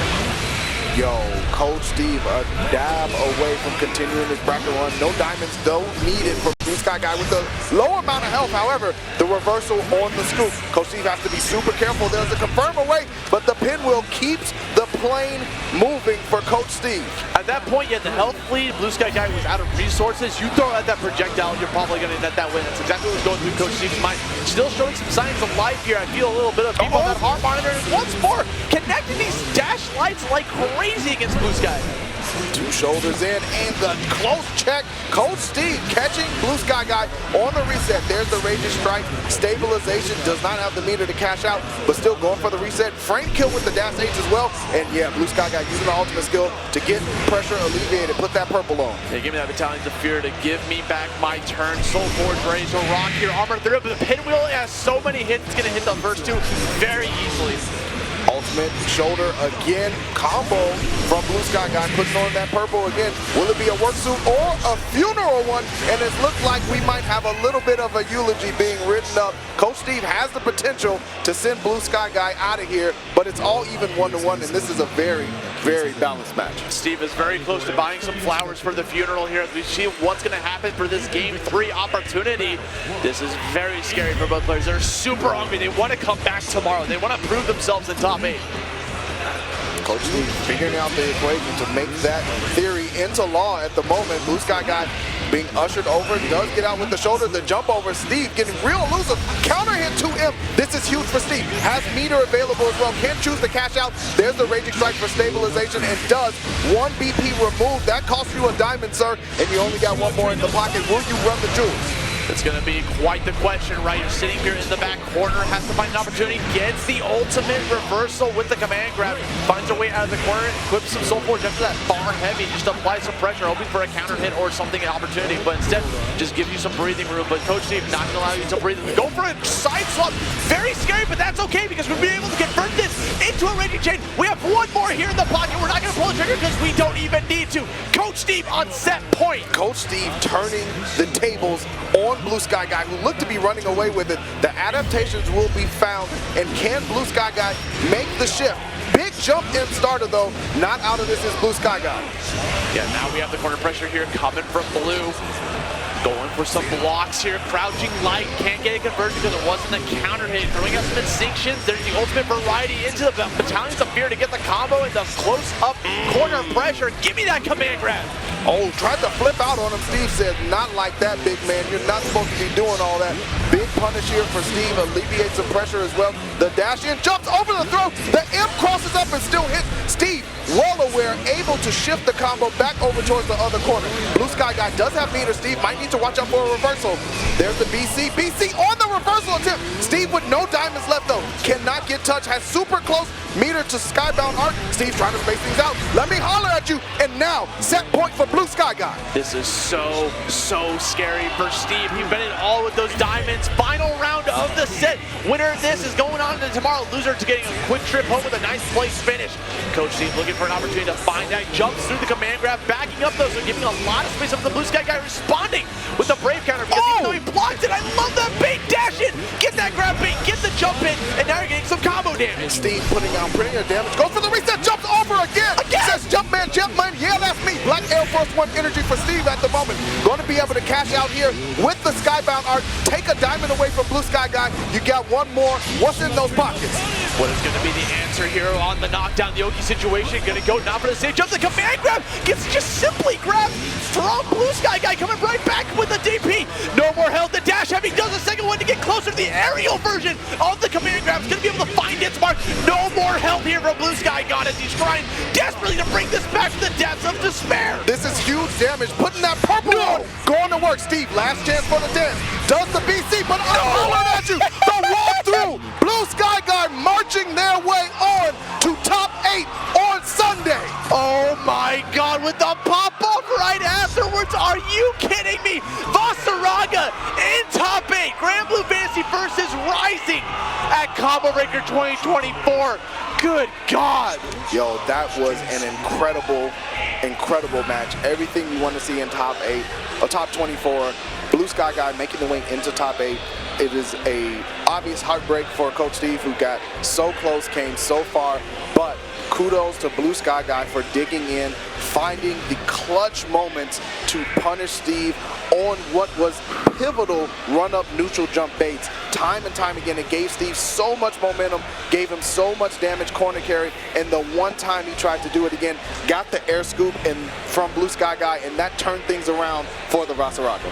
Yo, Coach Steve a dab away from continuing his bracket run. No diamonds though needed from BlueSkyGuy with the low amount of health. However, the reversal on the scoop. Coach Steve has to be super careful. There's a confirm away, but the pinwheel keeps the plane moving for Coach Steve. At that point, you had the health lead. BlueSkyGuy was out of resources. You throw out that projectile, you're probably going to net that win. That's exactly what was going through Coach Steve's mind. Still showing some signs of life here. I feel a little bit of people on that heart monitor. And once more, connecting these dash lights like crazy against BlueSky. Two shoulders in, and the close check. Coach Steve catching BlueSkyGuy on the reset. There's the Raging Strike. Stabilization does not have the meter to cash out, but still going for the reset. Frame kill with the dash H as well. And yeah, BlueSkyGuy using the ultimate skill to get pressure alleviated. Put that purple on. Yeah, give me that Battalions of Fear to give me back my turn. Soul Forge ready to rock here. Armor through, but the pinwheel has so many hits. It's going to hit the first two very easily. Ultimate shoulder again, combo from BlueSkyGuy, putting on that purple again. Will it be a work suit or a funeral one? And it looked like we might have a little bit of a eulogy being written up. Coach Steve has the potential to send BlueSkyGuy out of here, but it's all even 1-1, and this is a very, very balanced match. Steve is very close to buying some flowers for the funeral here as we see what's going to happen for this Game 3 opportunity. This is very scary for both players. They're super hungry. They want to come back tomorrow. They want to prove themselves in top 8. Coach Steve figuring out the equation to make that theory into law at the moment. BlueSkyGuy being ushered over, does get out with the shoulder, the jump over. Steve getting real elusive, counter hit to him. This is huge for Steve. Has meter available as well, can choose to cash out. There's the Raging Strike for stabilization, and does one BP remove. That costs you a diamond, sir, and you only got one more in the pocket. Will you run the jewels? It's going to be quite the question, right? You're sitting here in the back corner, has to find an opportunity, gets the ultimate reversal with the command grab, finds her way out of the corner, equips some Soul Forge after that far heavy, just applies some pressure, hoping for a counter hit or something, an opportunity, but instead just gives you some breathing room. But Coach Steve not going to allow you to breathe. Go for a side swap, very scary, but that's okay because we've been able to convert this into a raging chain. We have one more here in the pocket. We're not going to pull the trigger because we don't even need to. Coach Steve on set point. Coach Steve turning the tables on BlueSkyGuy, who looked to be running away with it. The adaptations will be found, and can BlueSkyGuy make the shift? Big jump in starter though, not out of this is BlueSkyGuy. Yeah, now we have the corner pressure here coming from Blue. Going for some blocks here, crouching light, can't get a conversion because it wasn't a counter hit. Throwing out some instinctions, there's the ultimate variety into the Battalions of Fear to get the combo and the close-up corner pressure. Give me that command grab. Oh, tried to flip out on him. Steve said, not like that, big man. You're not supposed to be doing all that. Big punish here for Steve, alleviates some pressure as well. The dash in, jumps over the throw. The M crosses up and still hits. Steve, well aware, able to shift the combo back over towards the other corner. BlueSkyGuy does have meter. Steve might need to watch out for a reversal. There's the BC. BC on the reversal attempt. Steve with no diamonds left though. Cannot get touched. Has super close meter to Skybound Arc. Steve trying to space things out. Let me holler at you. And now, set point for BlueSkyGuy. This is so scary for Steve. He's been in all with those diamonds. Final round of the set. Winner of this is going on to tomorrow. Loser to getting a quick trip home with a nice place finish. Coach Steve looking for an opportunity to find that. Jumps through the command grab, backing up though, so giving a lot of space up to the BlueSkyGuy, responding with the brave counter because even though he blocked it, I love that bait dash in. Get that grab bait, get the jump in, and now you're getting some combo damage. Steve putting out pretty good damage. Goes for the reset, jumps over again. Says Jumpman, Jumpman, yeah, that's me. Black Air Force One energy for Steve at the moment. Going to be able to cash out here with the Skybound Arc. Take a diamond away from BlueSkyGuy. You got one more. What's in those pockets? What is going to be the answer here on the knockdown, the Oki situation? Going to go not for the stage jump. The command grab gets just simply grabbed from BlueSkyGuy, coming right back with the DP. No more health. The dash heavy does the second one to get closer to the aerial version of the command grab. It's going to be able to find its mark. No more help here from BlueSkyGuy as he's trying desperately to bring this back to the depths of despair. This is huge damage. Putting that purple on. Going to work. Steve, last chance for the dance. Does the BC, but hollering at you. The walkthrough. BlueSkyGuy marching their way on to top 8 on Sunday. Oh my God, with the pop-off right afterwards. Are you kidding me? Vasaraga in top 8. Granblue Fantasy versus Rising at Combo Breaker 2024. Good God. Yo, that was an incredible match. Everything you want to see in top 8, or top 24. BlueSkyGuy making the way into top 8. It is a obvious heartbreak for Coach Steve, who got so close, came so far, but kudos to BlueSkyGuy for digging in, finding the clutch moments to punish Steve on what was pivotal run-up neutral jump baits. Time and time again, it gave Steve so much momentum, gave him so much damage corner carry, and the one time he tried to do it again, got the air scoop from BlueSkyGuy, and that turned things around for the Vasaraga.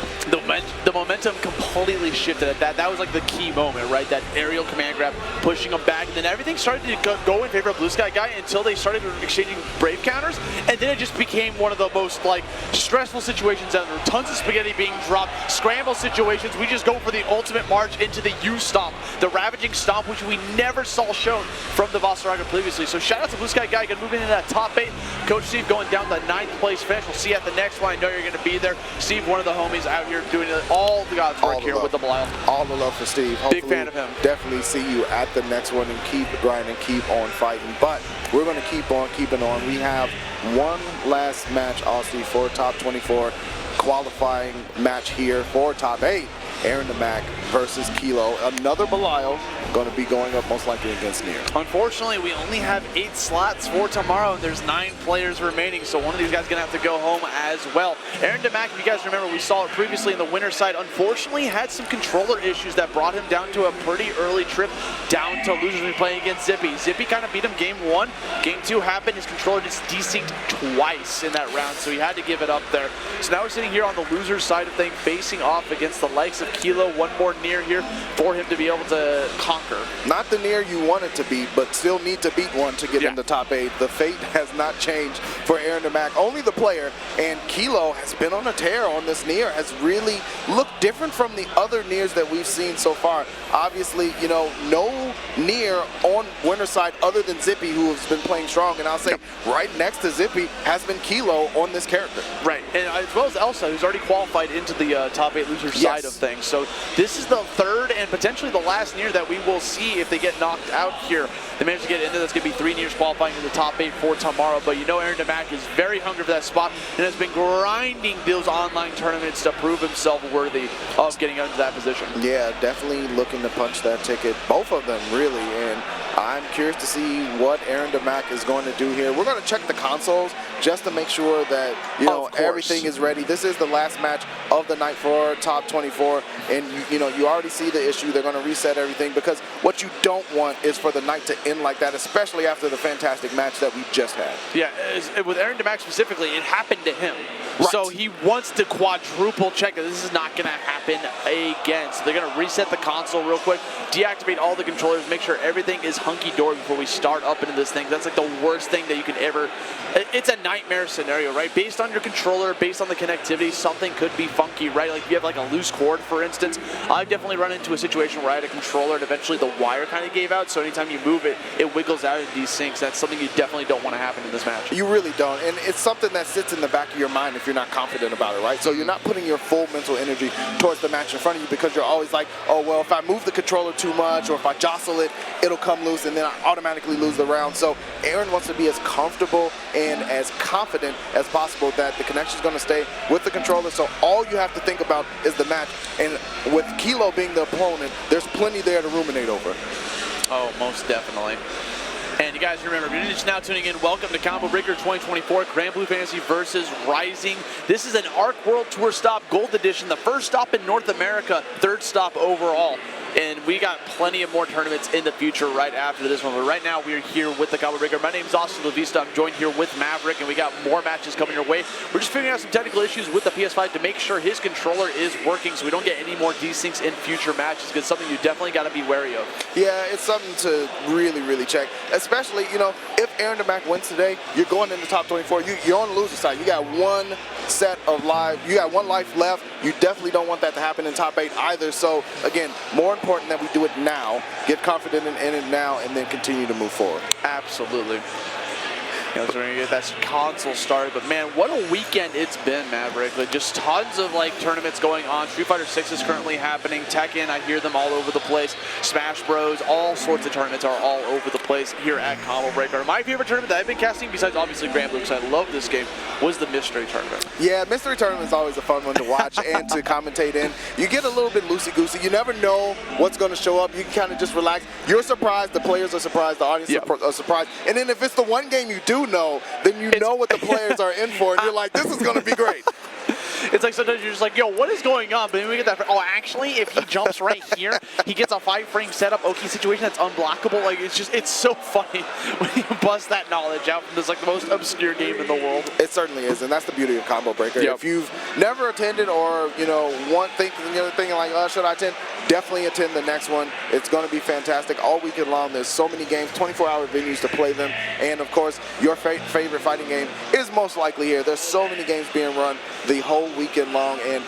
The momentum completely shifted at that. That was like the key moment, right? That aerial command grab, pushing him back, and then everything started to go in favor of BlueSkyGuy until they started exchanging brave counters, and then it just became one of the most like stressful situations ever. Tons of spaghetti being dropped, scramble situations. We just go for the ultimate march into the U stomp, the ravaging stomp, which we never saw shown from the Vasaraga previously. So shout out to BlueSkyGuy, gonna move into that top 8. Coach Steve going down the 9th place finish. We'll see you at the next one. I know you're gonna be there. Steve, one of the homies out here doing all the God's work here with the Belial. All the love for Steve. Hopefully, big fan of him. Definitely see you at the next one and keep grinding, keep on fighting. But we're gonna keep on keeping on. We have one last match, Austy, for top 24 qualifying match here for top 8. Aarondamac versus Kilo. Another Belial going to be going up most likely against Nier. Unfortunately, we only have 8 slots for tomorrow, and there's 9 players remaining, so one of these guys is going to have to go home as well. Aarondamac, if you guys remember, we saw it previously in the winner's side, unfortunately had some controller issues that brought him down to a pretty early trip down to losers when playing against Zippy. Zippy kind of beat him game 1. Game 2 happened, his controller just desynced twice in that round, so he had to give it up there. So now we're sitting here on the loser's side of things, facing off against the likes of Kilo. One more Nier here for him to be able to conquer. Not the Nier you wanted to beat, but still need to beat one to get in the top 8. The fate has not changed for Aarondamac, only the player, and Kilo has been on a tear on this Nier, has really looked different from the other Niers that we've seen so far. Obviously, you know, no Nier on winner's side other than Zippy, who has been playing strong, and I'll say right next to Zippy has been Kilo on this character. Right, and as well as Elsa, who's already qualified into the top 8 loser side of things. So this is the 3rd and potentially the last Nier that we will see if they get knocked out here. They managed to get into this. Going to be 3 Niers qualifying in the top 8 for tomorrow. But you know Aarondamac is very hungry for that spot and has been grinding those online tournaments to prove himself worthy of getting into that position. Yeah, definitely looking to punch that ticket. Both of them, really. And I'm curious to see what Aarondamac is going to do here. We're going to check the consoles just to make sure that, you know, everything is ready. This is the last match of the night for top 24. And, you know, you already see the issue. They're going to reset everything because what you don't want is for the night to end like that, especially after the fantastic match that we just had. Yeah, with Aarondamac specifically, it happened to him. Right. So he wants to quadruple check that this is not going to happen again. So they're going to reset the console real quick, deactivate all the controllers, make sure everything is hunky-dory before we start up into this thing. That's like the worst thing that you could ever... It's a nightmare scenario, right? Based on your controller, based on the connectivity, something could be funky, right? Like if you have like a loose cord, for instance. I've definitely run into a situation where I had a controller and eventually the wire kind of gave out, so anytime you move it, it wiggles out and desyncs. That's something you definitely don't want to happen in this match. You really don't, and it's something that sits in the back of your mind if you're not confident about it, right? So you're not putting your full mental energy towards the match in front of you because you're always like, oh, well, if I move the controller too much or if I jostle it, it'll come loose and then I automatically lose the round. So Aaron wants to be as comfortable and as confident as possible that the connection is going to stay with the controller. So all you have to think about is the match, and with Kilo being the opponent, there's plenty there to ruminate over. Oh, most definitely. And you guys remember, if you're just now tuning in, welcome to Combo Breaker 2024, Granblue Fantasy versus Rising. This is an ARC World Tour stop, Gold Edition, the first stop in North America, 3rd stop overall. and we got plenty of more tournaments in the future right after this one. But right now, we are here with the Combo Breaker. My name is Austy LaVista. I'm joined here with Maverick, and we got more matches coming your way. We're just figuring out some technical issues with the PS5 to make sure his controller is working so we don't get any more desyncs in future matches, because it's something you definitely got to be wary of. Yeah, it's something to really check, especially, you know, if Aarondamac wins today, you're going in the top 24. You're on the loser side. You got one set of live. You got one life left. You definitely don't want that to happen in top 8 either. So, again, more important that we do it now, get confident in it now, and then continue to move forward. Absolutely. So we're gonna get that console started, but man, what a weekend it's been, Maverick. Like, just tons of tournaments going on. Street Fighter 6 is currently happening. Tekken, I hear them all over the place. Smash Bros, all sorts of tournaments are all over the place here at Combo Breaker. My favorite tournament that I've been casting, besides obviously Granblue, because I love this game, was the Mystery Tournament. Yeah, Mystery Tournament is always a fun one to watch and to commentate in. You get a little bit loosey-goosey. You never know what's going to show up. You can kind of just relax. You're surprised, the players are surprised, the audience are surprised. And then if it's the one game you do know, then you know what the players are in for, and you're like, this is going to be great. It's like sometimes you're just like, yo, what is going on? But then we get that, oh, actually, if he jumps right here, he gets a 5-frame setup Oki situation that's unblockable. Like, it's so funny when you bust that knowledge out from this, like, the most obscure game in the world. It certainly is, and that's the beauty of Combo Breaker. If you've never attended or, you know, thinking like, oh, should I attend? Definitely attend the next one. It's going to be fantastic. All weekend long, there's so many games, 24-hour venues to play them. And, of course, your favorite fighting game is most likely here. There's so many games being run the whole weekend long, and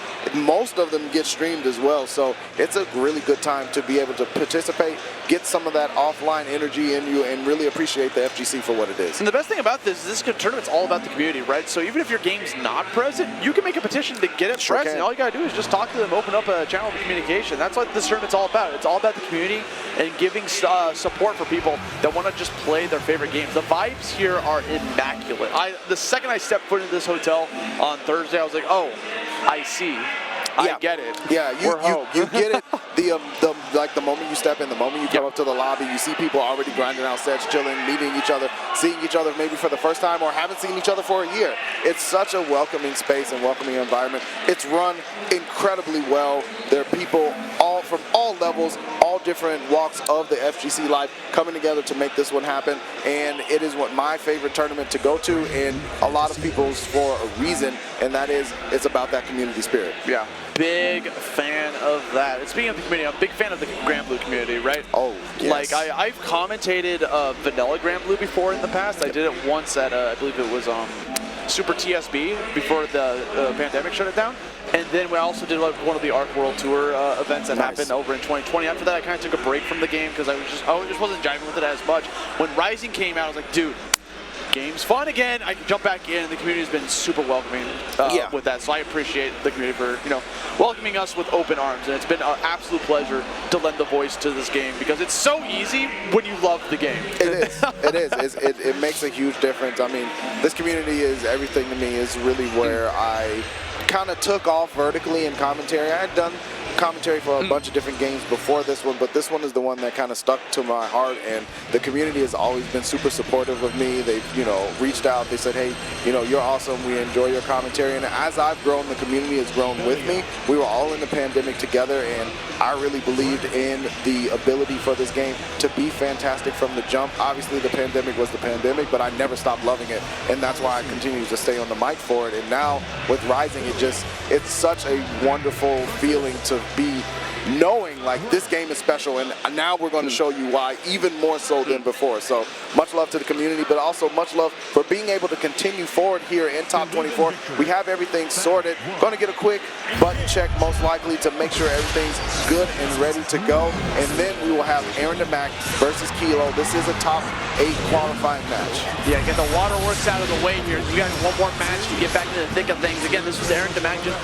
most of them get streamed as well. So it's a really good time to be able to participate, get some of that offline energy in you, and really appreciate the FGC for what it is. And the best thing about this is this tournament's all about the community, right? So even if your game's not present, you can make a petition to get it present. All you gotta do is just talk to them, open up a channel of communication. That's what this tournament's all about. It's all about the community and giving support for people that want to just play their favorite games. The vibes here are immaculate. The second I stepped foot into this hotel on Thursday, I was like, oh, I see. I get it. Yeah, you get it. The moment you step in, the moment you come up to the lobby, you see people already grinding out sets, chilling, meeting each other, seeing each other maybe for the first time or haven't seen each other for a year. It's such a welcoming space and welcoming environment. It's run incredibly well. There are people from all levels, all different walks of the FGC life coming together to make this one happen. And it is my favorite tournament to go to, and a lot of people's for a reason, and that is it's about that community spirit. Yeah. Big fan of that. And speaking of the community, I'm a big fan of the Granblue community, right? Oh, yes. Like, I've commentated vanilla Granblue before in the past. I did it once at, I believe it was Super TSB before the pandemic shut it down. And then we also did one of the Arc World Tour events that happened over in 2020. After that, I kind of took a break from the game because I just wasn't jiving with it as much. When Rising came out, I was like, dude, game's fun again. I can jump back in, and the community has been super welcoming with that. So I appreciate the community for welcoming us with open arms, and it's been an absolute pleasure to lend the voice to this game because it's so easy when you love the game. It is. It is. It makes a huge difference. I mean, this community is everything to me. Is really where I kind of took off vertically in commentary. I had done commentary for a bunch of different games before this one, but this one is the one that kind of stuck to my heart, and the community has always been super supportive of me. They've, reached out. They said, hey, you're awesome. We enjoy your commentary. And as I've grown, the community has grown with me. We were all in the pandemic together, and I really believed in the ability for this game to be fantastic from the jump. Obviously, the pandemic was the pandemic, but I never stopped loving it, and that's why I continue to stay on the mic for it. And now with Rising, it's such a wonderful feeling to be knowing like this game is special, and now we're going to show you why even more so than before. So much love to the community, but also much love for being able to continue forward here in top 24. We have everything sorted. Going to get a quick button check most likely to make sure everything's good and ready to go, and then we will have Aarondamac versus Kilo. This is a top 8 qualifying match. Yeah, get the waterworks out of the way here. You got one more match to get back into the thick of things. Again, this was Aarondamac just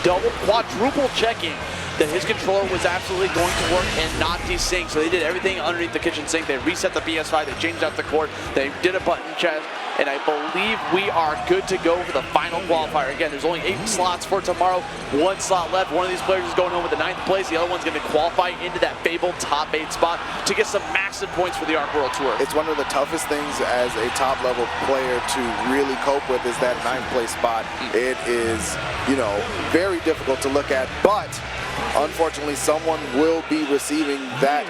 quadruple checking that his controller was absolutely going to work and not desync. So they did everything underneath the kitchen sink. They reset the PS5, they changed out the cord, they did a button check, and I believe we are good to go for the final qualifier. Again, there's only 8 slots for tomorrow, 1 slot left. One of these players is going home with the 9th place. The other one's going to qualify into that fabled top 8 spot to get some massive points for the Arc World Tour. It's one of the toughest things as a top level player to really cope with is that 9th place spot. It is, very difficult to look at, but Unfortunately, someone will be receiving that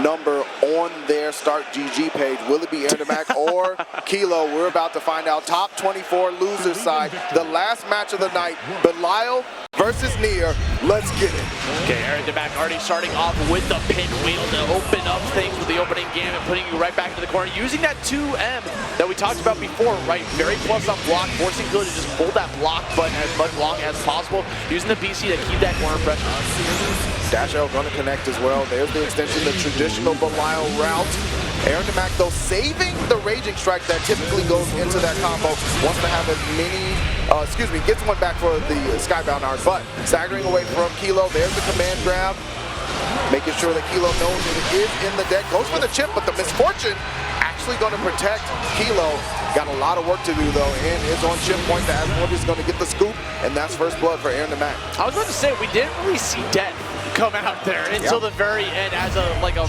number on their Start GG page. Will it be Aarondamac or Kilo? We're about to find out. Top 24 loser side. The last match of the night, Belial versus Nier. Let's get it. Okay, Aarondamac already starting off with the pinwheel to open up things with the opening gamut, putting you right back into the corner, using that 2M that we talked about before, right? Very plus on block, forcing Kilo to just hold that block button as much long as possible, using the BC to keep that corner pressure. Dash L gonna connect as well. There's the extension, the traditional Belial route. Aarondamac, though, saving the Raging Strike that typically goes into that combo, wants to have as many, gets one back for the Skybound art, but staggering away from Kilo. There's the command grab, making sure that Kilo knows that it is in the deck. Goes for the chip, but the Misfortune actually going to protect Kilo. Got a lot of work to do, though, and is on chip point. The Asmode is going to get the scoop, and that's first blood for Aarondamac. I was about to say, we didn't really see Death come out there until the very end as a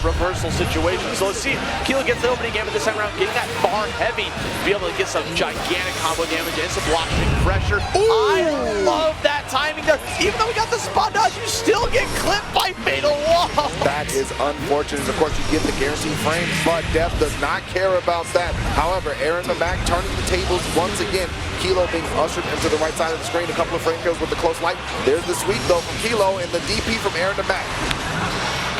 reversal situation. So let's see, Kilo gets the opening game of this time around, getting that bar heavy to be able to get some gigantic combo damage and some blocking pressure. Ooh. I love that timing there. Even though we got the spot dodge, you still get clipped by Fatal Wall. That is unfortunate. Of course, you get the guaranteed frames, but Death does not care about that. However, Aarondamac turning the tables once again. Kilo being ushered into the right side of the screen. A couple of frame kills with the close light. There's the sweep, though, from Kilo and the DP from Aarondamac.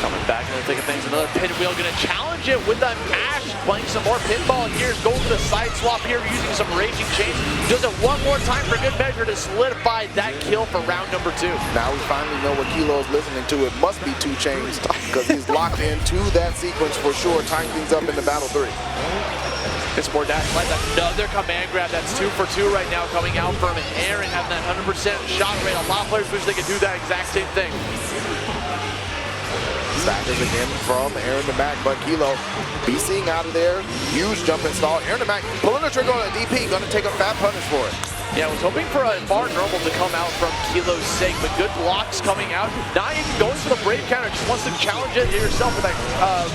Coming back in the thick of things, another pinwheel, gonna challenge it with that mash, playing some more pinball, and here's going for the side swap here, using some Raging Chains. Does it one more time for good measure to solidify that kill for round number 2. Now we finally know what Kilo is listening to. It must be 2 Chains, because he's locked into that sequence for sure, tying things up into battle 3. It's more dash light, another command grab. That's 2 for 2 right now coming out from Aaron, having that 100% shot rate. A lot of players wish they could do that exact same thing. Stackers again from Aarondamac, but Kilo BCing out of there. Huge jump install. Aarondamac pulling the trigger on a DP, gonna take a fat punish for it. Yeah, I was hoping for a far normal to come out from Kilo's sake, but good blocks coming out. Not even going for the brave counter, just wants to challenge it yourself with that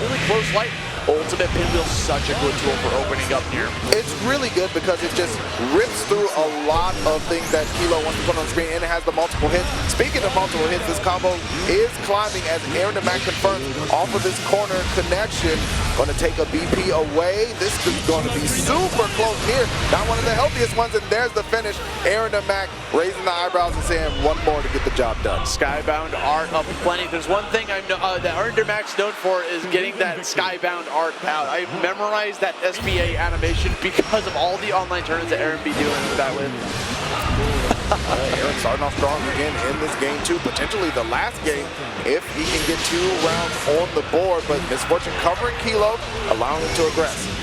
really close light. Ultimate pinwheel, such a good tool for opening up here. It's really good because it just rips through a lot of things that Kilo wants to put on the screen, and it has the multiple hits. Speaking of multiple hits, this combo is climbing as Aarondamac confirms off of this corner connection. Going to take a BP away. This is going to be super close here. Not one of the healthiest ones, and there's the finish. Aarondamac raising the eyebrows and saying one more to get the job done. Skybound art of plenty. There's one thing I know that Aarondamac's known for is getting that Skybound art out. I memorized that SBA animation because of all the online tournaments that Aaron be doing that with. Aaron starting off strong again in this game too. Potentially the last game if he can get 2 rounds on the board, but Misfortune covering Kilo, allowing him to aggress.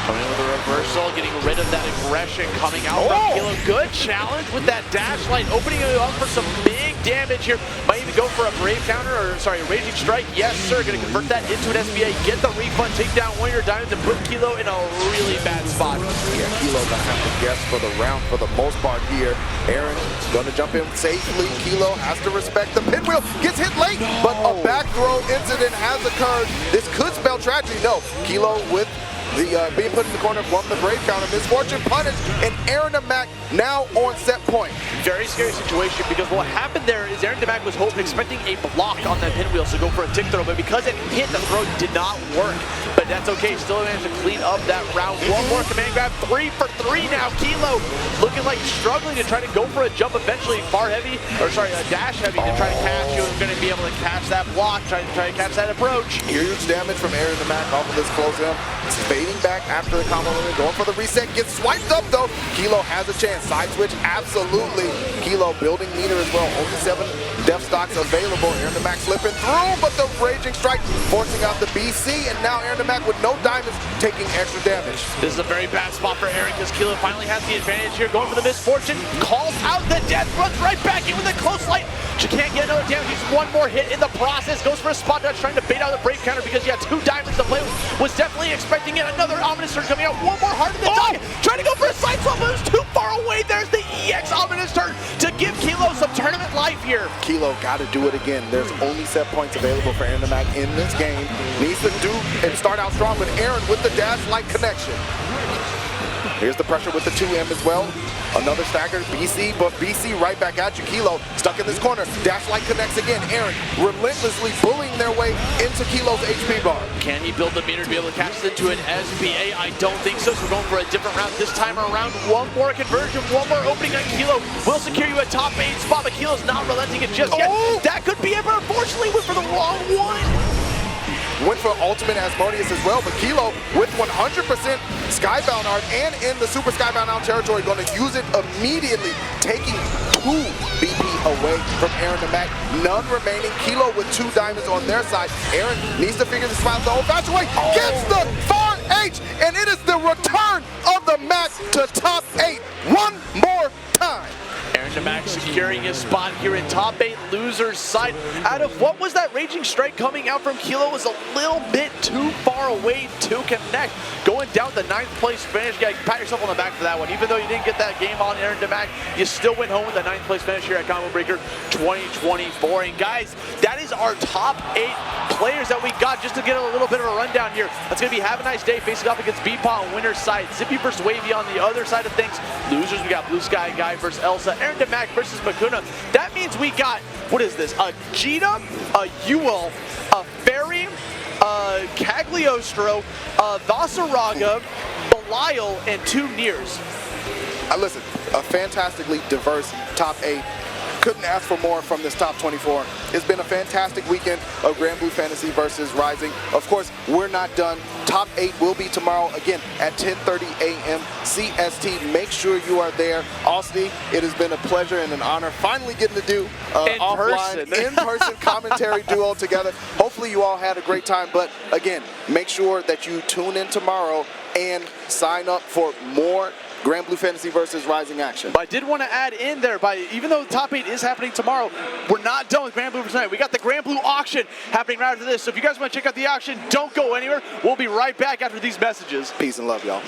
Coming in with a reversal, getting rid of that aggression coming out from Kilo. Good challenge with that dash light, opening it up for some big damage here. Might even go for a brave counter, or sorry, a Raging Strike. Yes, sir, gonna convert that into an SBA, get the refund, take down one of your diamonds, and put Kilo in a really bad spot. Yeah, Kilo gonna have to guess for the round for the most part here. Aaron gonna jump in safely. Kilo has to respect the pinwheel, gets hit late, but a back throw incident has occurred. This could spell tragedy. No, Kilo with the being put in the corner from the brave counter. Misfortune punished, and Aarondamac now on set point. Very scary situation because what happened there is Aarondamac was expecting a block on that pinwheel to go for a tick throw, but because it hit, the throw did not work. But that's okay, still managed to clean up that round. One more command grab, 3 for 3 now. Kilo looking like struggling to try to go for a jump eventually. Far heavy, or sorry, a dash heavy to try to catch you. Going to be able to catch that block, try to catch that approach. Huge damage from Aarondamac off of this close in. Fading back after the combo limit, going for the reset, gets swiped up though. Kilo has a chance. Side switch, absolutely. Kilo building meter as well. Only 7 death stocks available. Aarondamac slipping through, but the Raging Strike forcing out the BC, and now Aarondamac with no diamonds taking extra damage. This is a very bad spot for Aaron because Kilo finally has the advantage here. Going for the Misfortune, calls out the death, runs right back in with a close light. She can't get another damage. He's one more hit in the process. Goes for a spot dodge, trying to bait out the brave counter because he had 2 diamonds to play with. Was definitely expecting it. Another ominous turn coming out. One more hard in the die. Trying to go for a side swap, but it was too far away. There's the EX ominous turn to give Kilo some tournament life here. Kilo got to do it again. There's only set points available for Aarondamac in this game. Needs to do and start out strong with Aaron with the dash light connection. Here's the pressure with the 2M as well. Another stagger, BC, but BC right back at you. Kilo stuck in this corner. Dash light connects again. Aaron relentlessly bullying their way into Kilo's HP bar. Can he build the meter to be able to catch this into an SPA? I don't think so. So we're going for a different route this time around. One more conversion, one more opening on Kilo. Will secure you a top 8 spot, but Kilo's not relenting it just yet. That could be it, but unfortunately went for the wrong one. Went for ultimate Asmodeus as well, but Kilo with 100% Skybound Art and in the Super Skybound Out territory, going to use it immediately, taking 2 BP away from Aarondamac. None remaining. Kilo with 2 diamonds on their side. Aaron needs to figure this out the old-fashioned way. Gets the far H, and it is the return of the Mac to top 8 one more time. Aarondamac securing his spot here in top 8, loser's side. Out of what was that raging strike coming out from Kilo was a little bit too far away to connect. Going down the 9th place finish, you gotta pat yourself on the back for that one. Even though you didn't get that game on Aarondamac, you still went home with the 9th place finish here at Combo Breaker 2024. And guys, that is our top 8 players that we got. Just to get a little bit of a rundown here, that's gonna be Havaniceday facing off against BEPaw on winner's side. Zippy versus Wavie on the other side of things. Losers, we got BlueSkyGuy versus Elsa. Aarondamac versus Makouna. That means we got, what is this? A Gita, a Ewell, a Ferry, a Cagliostro, a Vasaraga, Belial, and 2 Nears. Listen, a fantastically diverse top 8. Couldn't ask for more from this top 24. It's been a fantastic weekend of Granblue Fantasy versus Rising. Of course, we're not done. Top 8 will be tomorrow, again, at 10:30 a.m. CST. Make sure you are there. Austy, it has been a pleasure and an honor finally getting to do in-person commentary duo together. Hopefully you all had a great time, but again, make sure that you tune in tomorrow and sign up for more Granblue Fantasy versus Rising action. But I did want to add in there, even though the top 8 is happening tomorrow, we're not done with Granblue for tonight. We got the Granblue auction happening right after this. So if you guys want to check out the auction, don't go anywhere. We'll be right back after these messages. Peace and love, y'all.